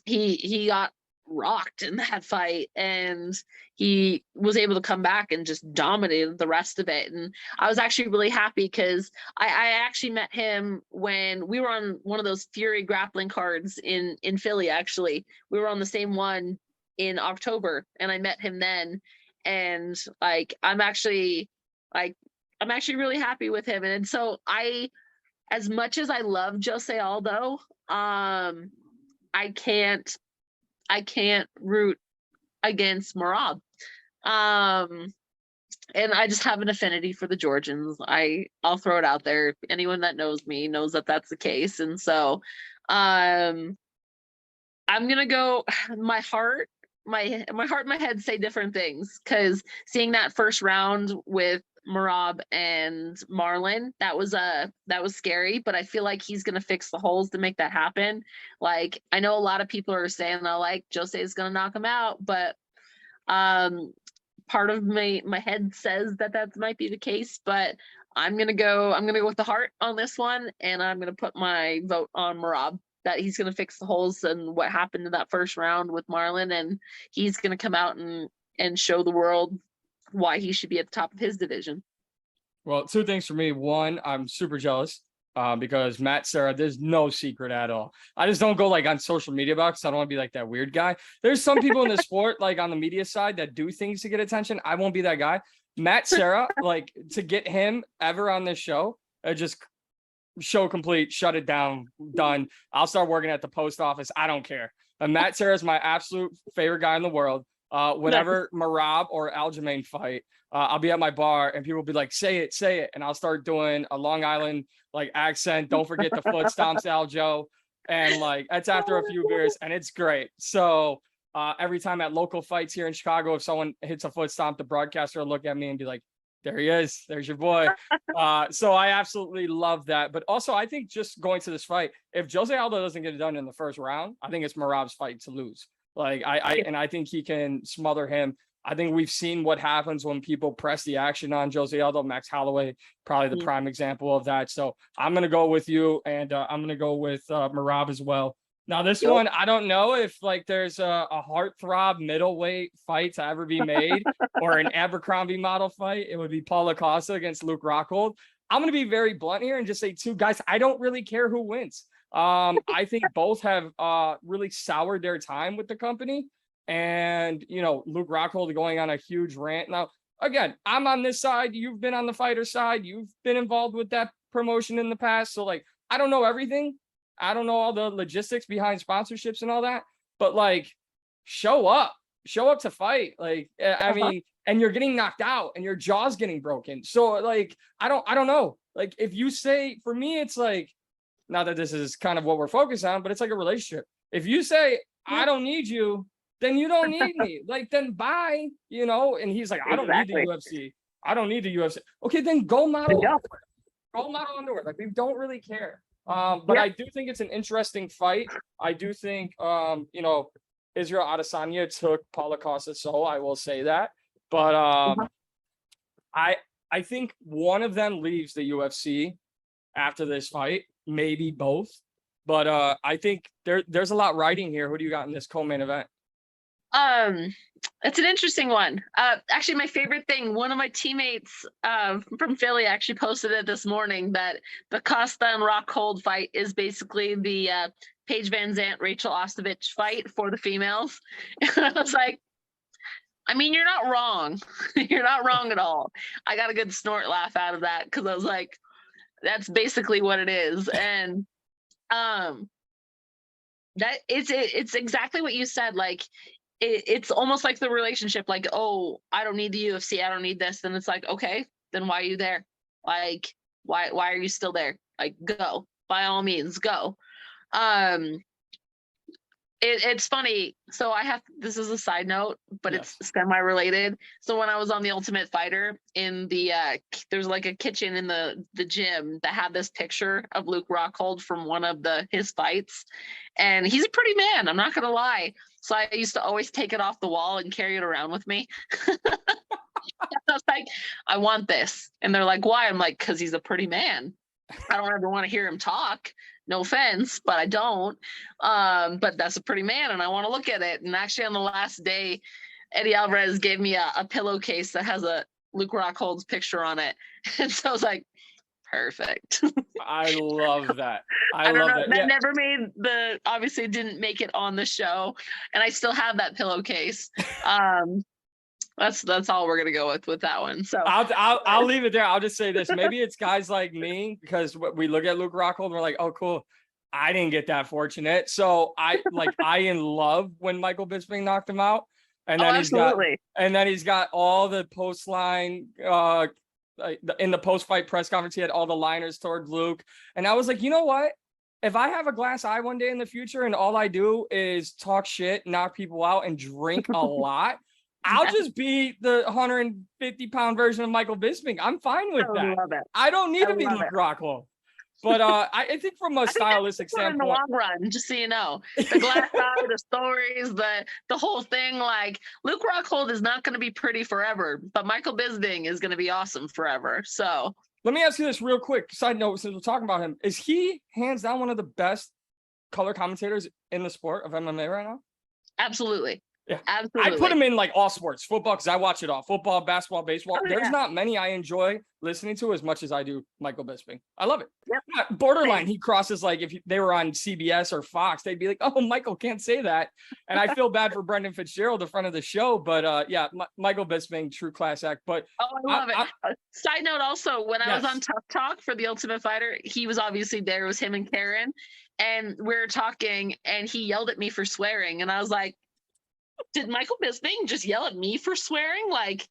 he got rocked in that fight, and he was able to come back and just dominated the rest of it. And I was actually really happy because I actually met him when we were on one of those Fury grappling cards in Philly. Actually, we were on the same one in October, and I met him then. And like, I'm actually really happy with him. And so as much as I love Jose Aldo, I can't root against Merab. And I just have an affinity for the Georgians. I'll throw it out there. Anyone that knows me knows that that's the case. And so I'm gonna go. My heart, my head say different things, because seeing that first round with Merab and Marlon, that was scary, but I feel like he's gonna fix the holes to make that happen. Like, I know a lot of people are saying that like Jose is gonna knock him out, but part of my head says that might be the case. But I'm gonna go with the heart on this one, and I'm gonna put my vote on Merab, that he's gonna fix the holes and what happened in that first round with Marlon, and he's gonna come out and show the world why he should be at the top of his division. Well, two things for me. One, I'm super jealous because Matt Serra, there's no secret at all. I just don't go like on social media about it because I don't want to be like that weird guy. There's some people in the sport, like on the media side, that do things to get attention. I won't be that guy. Matt Serra, like, to get him ever on this show, just show complete, shut it down, done. I'll start working at the post office. I don't care. Matt Serra is my absolute favorite guy in the world. Whenever Merab or Aljamain fight, I'll be at my bar and people will be like, say it. And I'll start doing a Long Island like accent. Don't forget the foot stomps, Aljo. And like, that's after a few beers, and it's great. So every time at local fights here in Chicago, if someone hits a foot stomp, the broadcaster will look at me and be like, there he is. There's your boy. So I absolutely love that. But also, I think just going to this fight, if Jose Aldo doesn't get it done in the first round, I think it's Merab's fight to lose. Like, I think he can smother him. I think we've seen what happens when people press the action on Jose Aldo. Max Holloway, probably the prime example of that. So I'm going to go with you, and I'm going to go with Merab as well. Now, this one, I don't know if like there's a heartthrob middleweight fight to ever be made or an Abercrombie model fight. It would be Paulo Costa against Luke Rockhold. I'm going to be very blunt here and just say, two guys, I don't really care who wins. I think both have really soured their time with the company. And, you know, Luke Rockhold going on a huge rant. Now, again, I'm on this side. You've been on the fighter side. You've been involved with that promotion in the past. So, like, I don't know everything. I don't know all the logistics behind sponsorships and all that. But, like, show up to fight. Like, I mean, and you're getting knocked out and your jaw's getting broken. So, like, I don't know. Like, if you say, for me, it's like, not that this is kind of what we're focused on, but it's like a relationship. If you say, I don't need you, then you don't need me. Like, then bye, you know? And he's like, I don't need the UFC. I don't need the UFC. Okay, then go model. Go model underwear. Like, we don't really care. But I do think it's an interesting fight. I do think, you know, Israel Adesanya took Paulo Costa, so I will say that. But I think one of them leaves the UFC after this fight, maybe both. But I think there's a lot riding here. Who do you got in this co-main event? It's an interesting one. Actually, my favorite thing, one of my teammates from Philly actually posted it this morning, that the Costa and Rockhold fight is basically the Paige Van Zandt, Rachel Ostovich fight for the females. And I was like, I mean, you're not wrong. You're not wrong at all. I got a good snort laugh out of that, because I was like, that's basically what it is. And That it's exactly what you said. Like it's almost like the relationship, like, oh, I don't need the UFC, I don't need this. Then it's like, okay, then why are you there? Like, why are you still there? Like, go. By all means, go. Um it's funny. So I have, this is a side note, but it's Yes. semi-related. So when I was on the Ultimate Fighter, in the there's like a kitchen in the gym that had this picture of Luke Rockhold from one of his fights. And he's a pretty man, I'm not gonna lie. So I used to always take it off the wall and carry it around with me. I was like, I want this. And they're like, why? I'm like, because he's a pretty man. I don't ever want to hear him talk. No offense, but I don't. But that's a pretty man, and I want to look at it. And actually, on the last day, Eddie Alvarez gave me a pillowcase that has a Luke Rockhold's picture on it, and so I was like, perfect. I love that. I don't love know. that. That Yeah. never made obviously didn't make it on the show, and I still have that pillowcase. That's all we're gonna go with that one. So I'll leave it there. I'll just say this. Maybe it's guys like me, because we look at Luke Rockhold and we're like, oh, cool. I didn't get that fortunate. So I in love when Michael Bisping knocked him out. And then he's got all the post line in the post fight press conference. He had all the liners toward Luke. And I was like, you know what? If I have a glass eye one day in the future and all I do is talk shit, knock people out, and drink a lot, I'll just be the 150-pound version of Michael Bisping. I'm fine with that. I don't need to be Luke Rockhold. But I think from a stylistic standpoint, in the long run, just so you know, the glass eye, the stories, the whole thing, like Luke Rockhold is not going to be pretty forever, but Michael Bisping is going to be awesome forever. So let me ask you this real quick. Side note, since we're talking about him, is he hands down one of the best color commentators in the sport of MMA right now? Absolutely. Yeah, absolutely. I put him in like all sports, football, because I watch it all. Football, basketball, baseball. There's not many I enjoy listening to as much as I do Michael Bisping. I love it. Yep. Borderline, he crosses, like if they were on CBS or Fox, they'd be like, "Oh, Michael can't say that," and I feel bad for Brendan Fitzgerald, the front of the show. But yeah, Michael Bisping, true class act. But I love it. Side note, also, when I was on Tough Talk for the Ultimate Fighter, he was obviously there. It was him and Karen, and we were talking, and he yelled at me for swearing, and I was like, did Michael Bisping just yell at me for swearing? Like,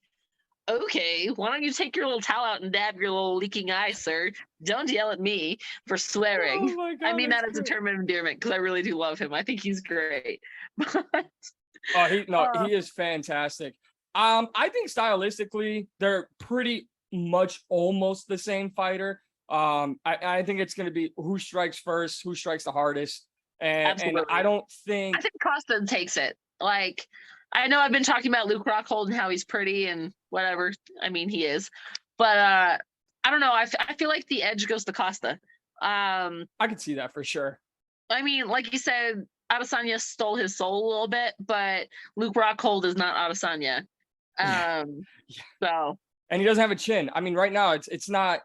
okay, why don't you take your little towel out and dab your little leaking eye, sir? Don't yell at me for swearing. Oh my God, I mean that as a term of endearment, because I really do love him. I think he's great. He is fantastic. I think stylistically, they're pretty much almost the same fighter. I think it's going to be who strikes first, who strikes the hardest. And I think Costa takes it. Like, I know I've been talking about Luke Rockhold and how he's pretty and whatever. I mean, he is, but I don't know. I feel like the edge goes to Costa. I could see that for sure. I mean, like you said, Adesanya stole his soul a little bit, but Luke Rockhold is not Adesanya. So, and he doesn't have a chin. I mean, right now it's not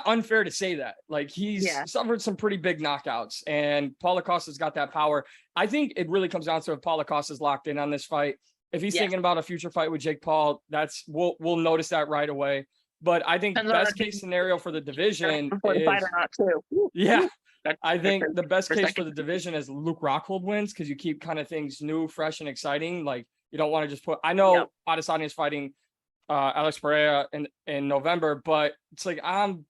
unfair to say that. Like, he's suffered some pretty big knockouts, and Paulo Costa's got that power. I think it really comes down to if Paulo Costa's locked in on this fight. If he's thinking about a future fight with Jake Paul, we'll notice that right away. But I think best case scenario for the division is, I think the best case for the division is Luke Rockhold wins, because you keep kind of things new, fresh, and exciting. Like, you don't want to just put. I know Adesanya is fighting Alex Pereira in November, but it's like I'm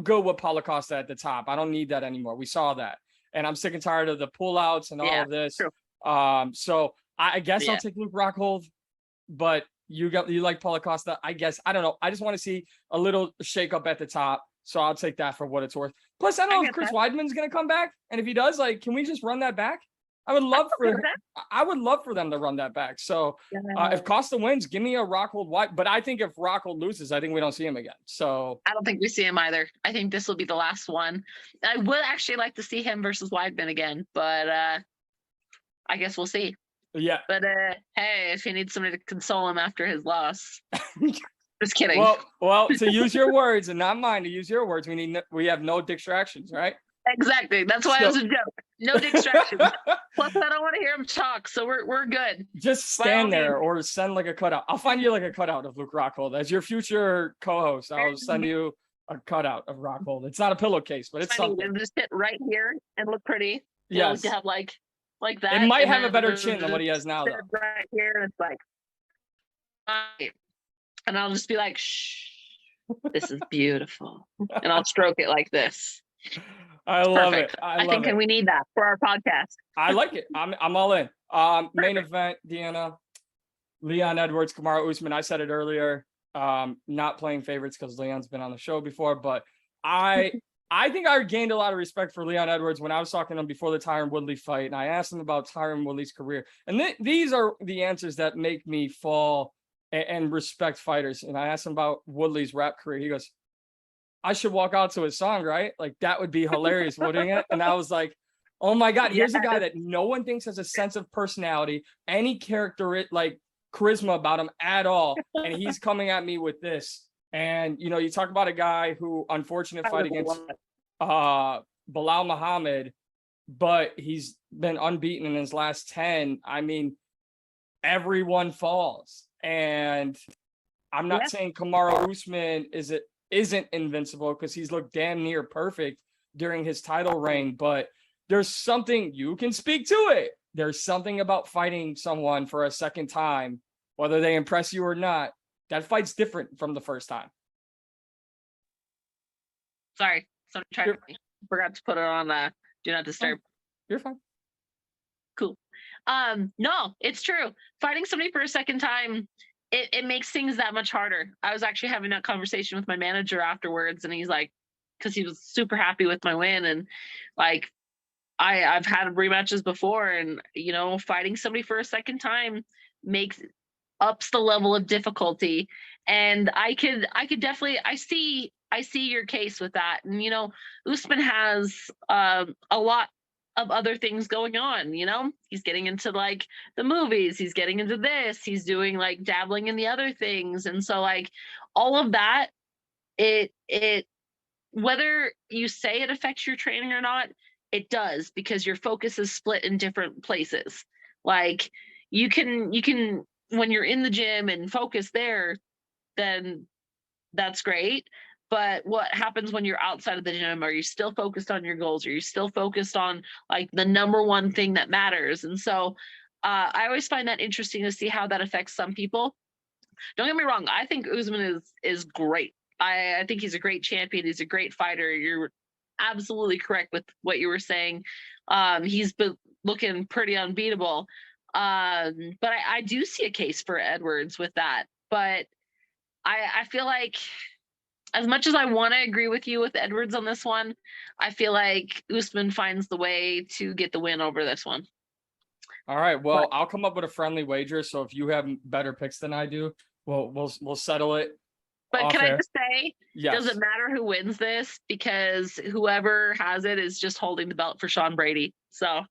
good with Paulo Costa at the top. I don't need that anymore. We saw that, and I'm sick and tired of the pullouts and all of this. True. So I guess I'll take Luke Rockhold, but you like Paulo Costa. I guess I don't know. I just want to see a little shake up at the top, so I'll take that for what it's worth. Plus, I don't know if Chris Weidman's gonna come back, and if he does, like, can we just run that back? I would love for them to run that back. So if Costa wins, give me a Rockhold White. But I think if Rockhold loses, I think we don't see him again. So I don't think we see him either. I think this will be the last one. I would actually like to see him versus Weidman again, but I guess we'll see. Yeah. But hey, if he needs somebody to console him after his loss. Just kidding. Well, to use your words and not mine, to use your words, we have no distractions, right? Exactly. That's why it was a joke. No distractions. Plus, I don't want to hear him talk, so we're good. Just stand there or send like a cutout. I'll find you like a cutout of Luke Rockhold as your future co-host. I'll send you a cutout of Rockhold. It's not a pillowcase, but it's something. Just sit right here and look pretty. Yes. To have like that. It might and have a then better chin than what he has now, though. right here, and it's like, and I'll just be like, shh, this is beautiful. And I'll stroke it like this. I love Perfect. it. I think love it. we need that for our podcast. I like it. I'm all in. Main event, DeAnna, Leon Edwards, Kamaru Usman. I said it earlier. Not playing favorites because Leon's been on the show before, but I think I gained a lot of respect for Leon Edwards when I was talking to him before the Tyron Woodley fight, and I asked him about Tyron Woodley's career. And these are the answers that make me fall and respect fighters. And I asked him about Woodley's rap career. He goes, I should walk out to his song, right? Like, that would be hilarious, wouldn't it? And I was like, oh my God, here's a guy that no one thinks has a sense of personality, any character, like charisma about him at all. And he's coming at me with this. And, you know, you talk about a guy who, unfortunate fight against Bilal Muhammad, but he's been unbeaten in his last 10. I mean, everyone falls. And I'm not saying Kamaru Usman isn't invincible, because he's looked damn near perfect during his title reign, but there's something, you can speak to it. There's something about fighting someone for a second time, whether they impress you or not. That fight's different from the first time. Sorry, forgot to put it on do not disturb. You're fine. Cool. No, it's true. Fighting somebody for a second time, it makes things that much harder. I was actually having that conversation with my manager afterwards, and he's like, because he was super happy with my win, and like, I've had rematches before, and you know, fighting somebody for a second time ups the level of difficulty. And I could definitely, I see your case with that. And you know, Usman has a lot of other things going on. You know, he's getting into like the movies, he's getting into this, he's doing like dabbling in the other things. And so like all of that, it whether you say it affects your training or not, it does, because your focus is split in different places. Like you can when you're in the gym and focus there, then that's great. But what happens when you're outside of the gym? Are you still focused on your goals? Are you still focused on like the number one thing that matters? And so I always find that interesting to see how that affects some people. Don't get me wrong. I think Usman is great. I think he's a great champion. He's a great fighter. You're absolutely correct with what you were saying. He's been looking pretty unbeatable. But I do see a case for Edwards with that. But I feel like, as much as I want to agree with you with Edwards on this one, I feel like Usman finds the way to get the win over this one. All right. Well, I'll come up with a friendly wager. So if you have better picks than I do, we'll settle it. But can I just say, yes, does it matter who wins this? Because whoever has it is just holding the belt for Sean Brady. So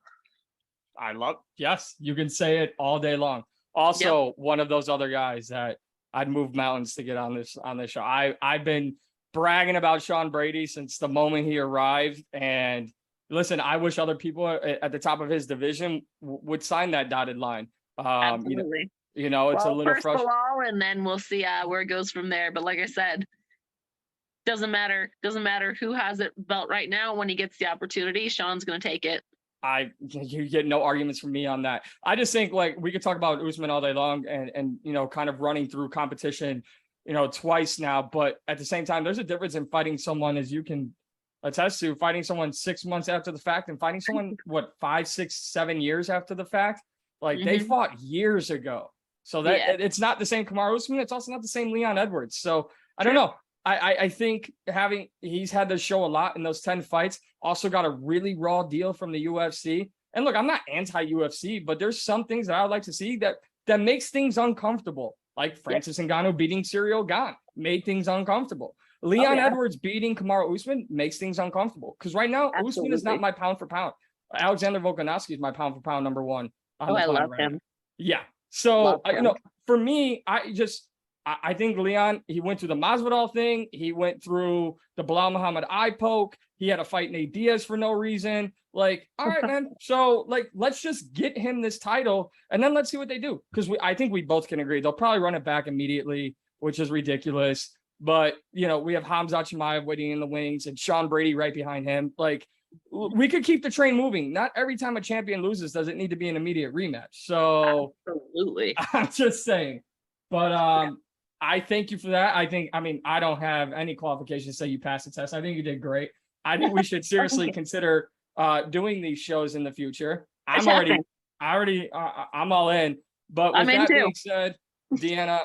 yes, you can say it all day long. Also, one of those other guys that I'd move mountains to get on this show. I've been bragging about Sean Brady since the moment he arrived. And listen, I wish other people at the top of his division would sign that dotted line. Absolutely. You know, it's a little frustrating. And then we'll see where it goes from there. But like I said, doesn't matter who has it belt right now. When he gets the opportunity, Sean's going to take it. You get no arguments from me on that. I just think like we could talk about Usman all day long and you know, kind of running through competition, you know, twice now, but at the same time, there's a difference in fighting someone, as you can attest to, fighting someone 6 months after the fact and fighting someone 5, 6, 7 years after the fact. Like they fought years ago. So that it's not the same Kamaru Usman. It's also not the same Leon Edwards. So I don't know. I think he's had to show a lot in those 10 fights, also got a really raw deal from the UFC. And look, I'm not anti-UFC, but there's some things that I would like to see that makes things uncomfortable. Like Francis Ngannou beating Ciryl Gane made things uncomfortable. Leon Edwards beating Kamaru Usman makes things uncomfortable. Because right now, Usman is not my pound for pound. Alexander Volkanovski is my pound for pound number one. I love him. Yeah. So, you know, for me, I think Leon, he went through the Masvidal thing. He went through the Bilal Muhammad eye poke. He had to fight Nate Diaz for no reason. Like, all right, man. So, like, let's just get him this title, and then let's see what they do. Because I think we both can agree. They'll probably run it back immediately, which is ridiculous. But, you know, we have Khamzat Chimaev waiting in the wings and Sean Brady right behind him. Like, we could keep the train moving. Not every time a champion loses does it need to be an immediate rematch. So absolutely, I'm just saying. But I thank you for that. I don't have any qualifications to say you passed the test. I think you did great. I think we should seriously consider doing these shows in the future. I'm all in. But with that being said, DeAnna,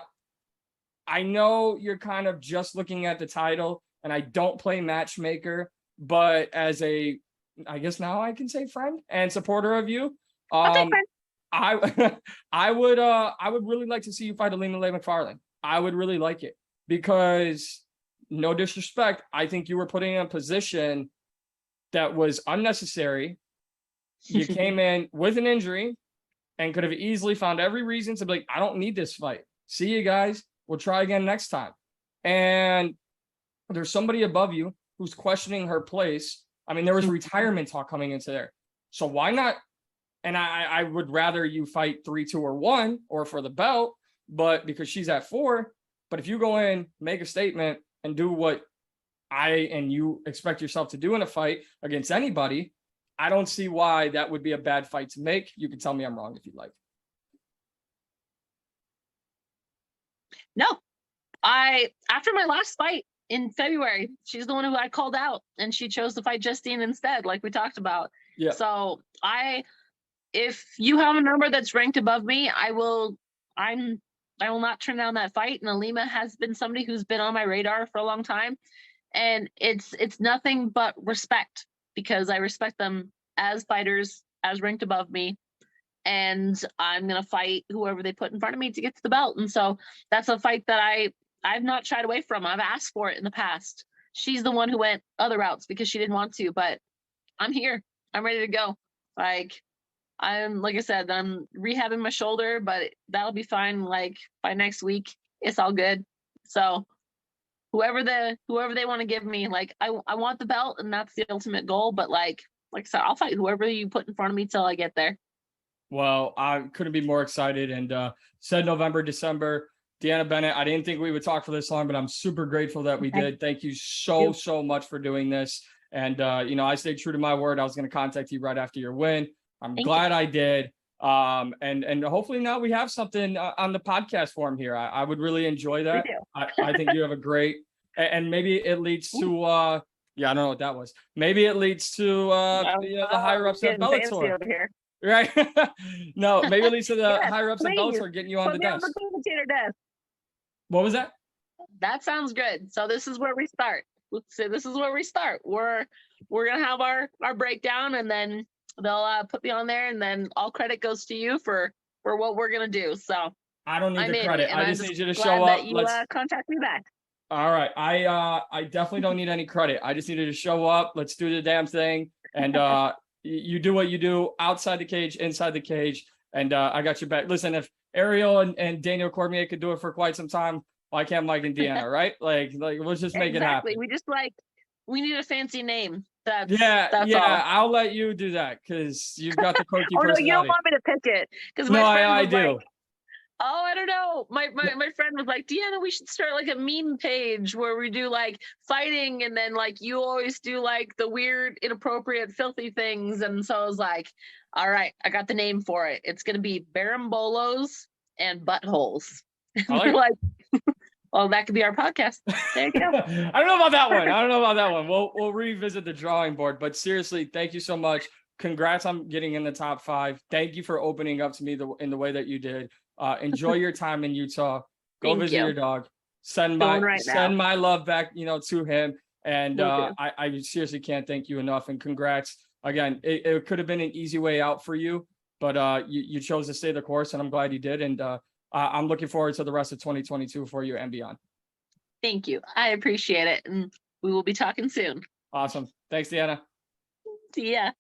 I know you're kind of just looking at the title, and I don't play matchmaker, but as I guess now I can say friend and supporter of you, I would really like to see you fight a limaLei McFarlane. I would really like it because, no disrespect, I think you were putting in a position that was unnecessary. You came in with an injury and could have easily found every reason to be like, I don't need this fight. See you guys. We'll try again next time. And there's somebody above you who's questioning her place. I mean, there was retirement talk coming into there. So why not? And I would rather you fight 3, 2, or 1 or for the belt, but because she's at 4. But if you go in, make a statement, and do what you expect yourself to do in a fight against anybody, I don't see why that would be a bad fight to make. You can tell me I'm wrong if you'd like. No, after my last fight in February, she's the one who I called out, and she chose to fight Justine instead, like we talked about. Yeah. So if you have a number that's ranked above me, I will not turn down that fight. And Alima has been somebody who's been on my radar for a long time, and it's nothing but respect, because I respect them as fighters, as ranked above me. And I'm going to fight whoever they put in front of me to get to the belt. And so that's a fight that I've not shied away from. I've asked for it in the past. She's the one who went other routes because she didn't want to, but I'm here. I'm ready to go. Like I said, I'm rehabbing my shoulder, but that'll be fine. Like by next week, it's all good. So whoever they want to give me, like I want the belt, and that's the ultimate goal. But like I said, I'll fight whoever you put in front of me till I get there. Well, I couldn't be more excited. And said November, December. DeAnna Bennett, I didn't think we would talk for this long, but I'm super grateful that we did. Thank you so much for doing this. And, I stayed true to my word. I was going to contact you right after your win. I'm glad I did. And hopefully now we have something on the podcast form here. I would really enjoy that. I think you have a great, and maybe it leads to, I don't know what that was. Maybe it leads to the higher ups at Bellator. Right? No, maybe at least the higher ups at Bellator getting you on the desk. What was that? That sounds good. So this is where we start. Let's say this is where we start. We're gonna have our breakdown, and then they'll put me on there, and then all credit goes to you for what we're gonna do. So I don't need the credit. I just need you to show up. Let's contact me back. All right. I definitely don't need any credit. I just needed to show up. Let's do the damn thing. And you do what you do outside the cage, inside the cage, and I got your back. Listen, if Ariel and Daniel Cormier could do it for quite some time, why can't Mike and DeAnna, right? Like let's just make it happen. We just we need a fancy name. That's all. All. I'll let you do that because you've got the quirky personality. No, you don't want me to pick it because I do. Oh, I don't know. My friend was like, DeAnna, we should start like a meme page where we do like fighting, and then like you always do like the weird, inappropriate, filthy things. And so I was like, all right, I got the name for it. It's gonna be Barambolos and Buttholes. Like well, that could be our podcast. There you go. I don't know about that one. We'll revisit the drawing board. But seriously, thank you so much. Congrats on getting in the top 5. Thank you for opening up to me in the way that you did. Enjoy your time in Utah. Go visit your dog. Send my love back, to him. And I seriously can't thank you enough. And congrats again. It could have been an easy way out for you, but you chose to stay the course, and I'm glad you did. And I'm looking forward to the rest of 2022 for you and beyond. Thank you. I appreciate it, and we will be talking soon. Awesome. Thanks, DeAnna. See ya.